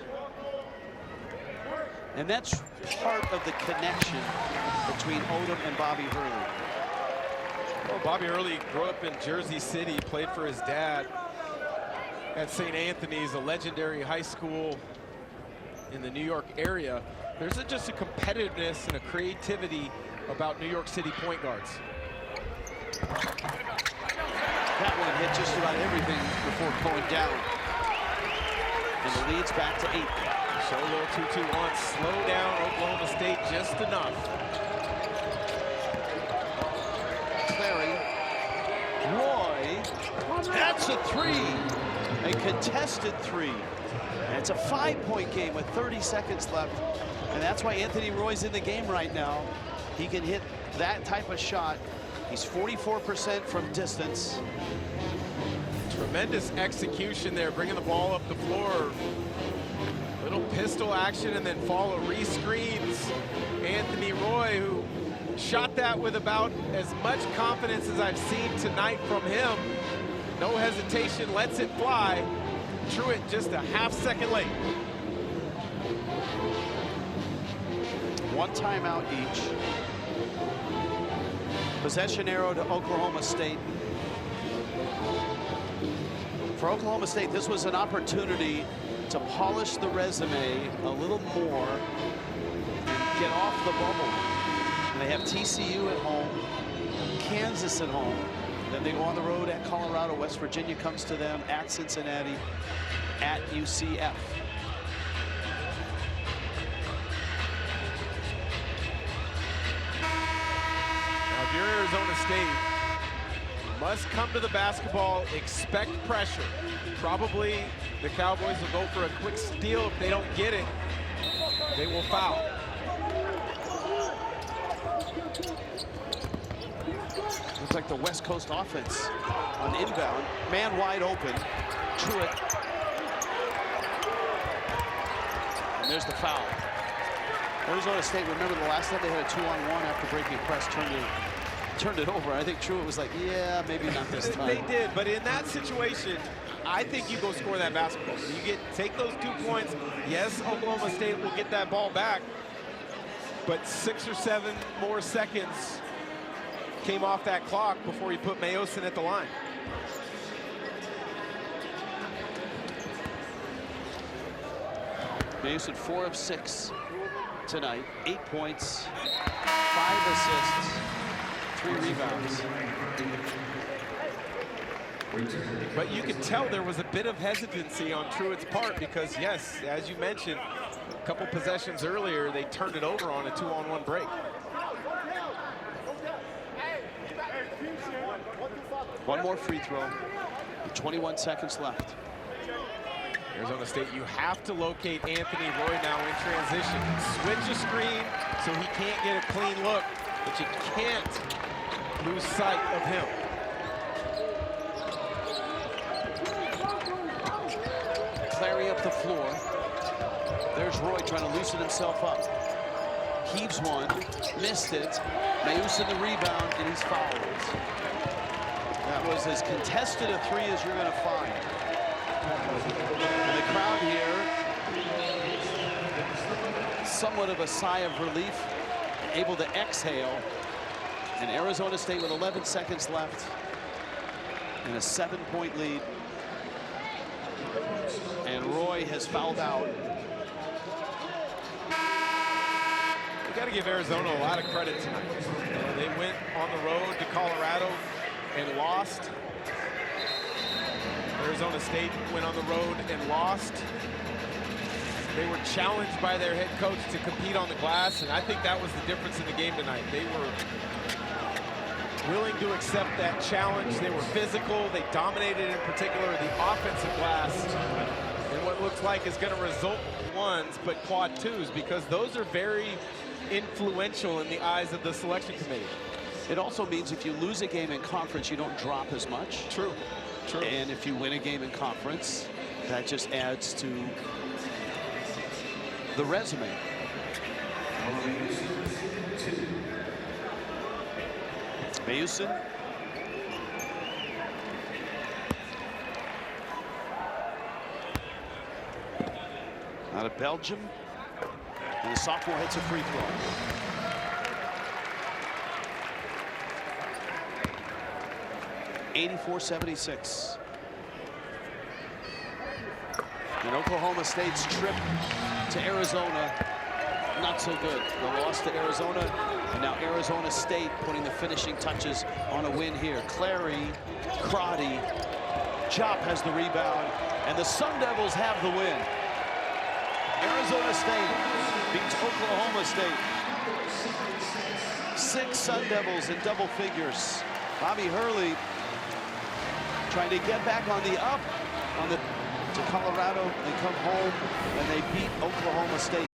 And that's part of the connection between Odom and Bobby Hurley. Well, Bobby Hurley grew up in Jersey City, played for his dad at St. Anthony's, a legendary high school in the New York area. There's just a competitiveness and a creativity about New York City point guards. That one hit just about everything before going down. And the lead's back to 8. So a little 2-2-1, slow down Oklahoma State just enough. Clary, Roy, that's a 3. A contested 3. And it's a 5-point game with 30 seconds left. And that's why Anthony Roy's in the game right now. He can hit that type of shot. He's 44% from distance. Tremendous execution there, bringing the ball up the floor. Little pistol action and then follow re-screens. Anthony Roy, who shot that with about as much confidence as I've seen tonight from him. No hesitation, lets it fly. Truitt just a half second late. 1 timeout each. Possession arrow to Oklahoma State. For Oklahoma State, this was an opportunity to polish the resume a little more and get off the bubble. And they have TCU at home, Kansas at home. Then they go on the road at Colorado. West Virginia comes to them, at Cincinnati, at UCF. Now, if you're Arizona State, you must come to the basketball, expect pressure. Probably the Cowboys will go for a quick steal. If they don't get it, they will foul. Looks like the West Coast offense on inbound. Man wide open. Truitt. And there's the foul. Arizona State, remember the last time they had a 2-on-1 after breaking press, turned it over. I think Truitt was like, yeah, maybe not this time. They did, but in that situation, I think you go score that basketball. You take those 2 points. Yes, Oklahoma State will get that ball back, but 6 or 7 more seconds came off that clock before he put Mayosin at the line. Mayosin 4 of 6 tonight. 8 points, 5 assists, 3 rebounds. But you could tell there was a bit of hesitancy on Truitt's part because, yes, as you mentioned, a couple possessions earlier, they turned it over on a 2-on-1 break. One more free throw. 21 seconds left. Arizona State, you have to locate Anthony Roy now in transition. Switch a screen so he can't get a clean look, but you can't lose sight of him. Clary up the floor. There's Roy trying to loosen himself up. Heaves one, missed it. Mayosin the rebound, and he's fouled. That was as contested a 3 as you're going to find. And the crowd here, somewhat of a sigh of relief, able to exhale. And Arizona State with 11 seconds left and a 7-point lead. And Roy has fouled out. We got to give Arizona a lot of credit tonight. They went on the road to Colorado and lost. Arizona State went on the road and lost. They were challenged by their head coach to compete on the glass, and I think that was the difference in the game tonight. They were willing to accept that challenge. They were physical. They dominated, in particular, the offensive glass in what looks like is going to result in ones, but quad twos, because those are very influential in the eyes of the selection committee. It also means if you lose a game in conference, you don't drop as much. True. True. And if you win a game in conference, that just adds to the resume. Bayusin. Out of Belgium. And the sophomore hits a free throw. (84-76). And Oklahoma State's trip to Arizona, not so good. The loss to Arizona, and now Arizona State putting the finishing touches on a win here. Clary, Crotty, Chop has the rebound, and the Sun Devils have the win. Arizona State beats Oklahoma State. 6 Sun Devils in double figures. Bobby Hurley trying to get back on the up to Colorado. They come home and they beat Oklahoma State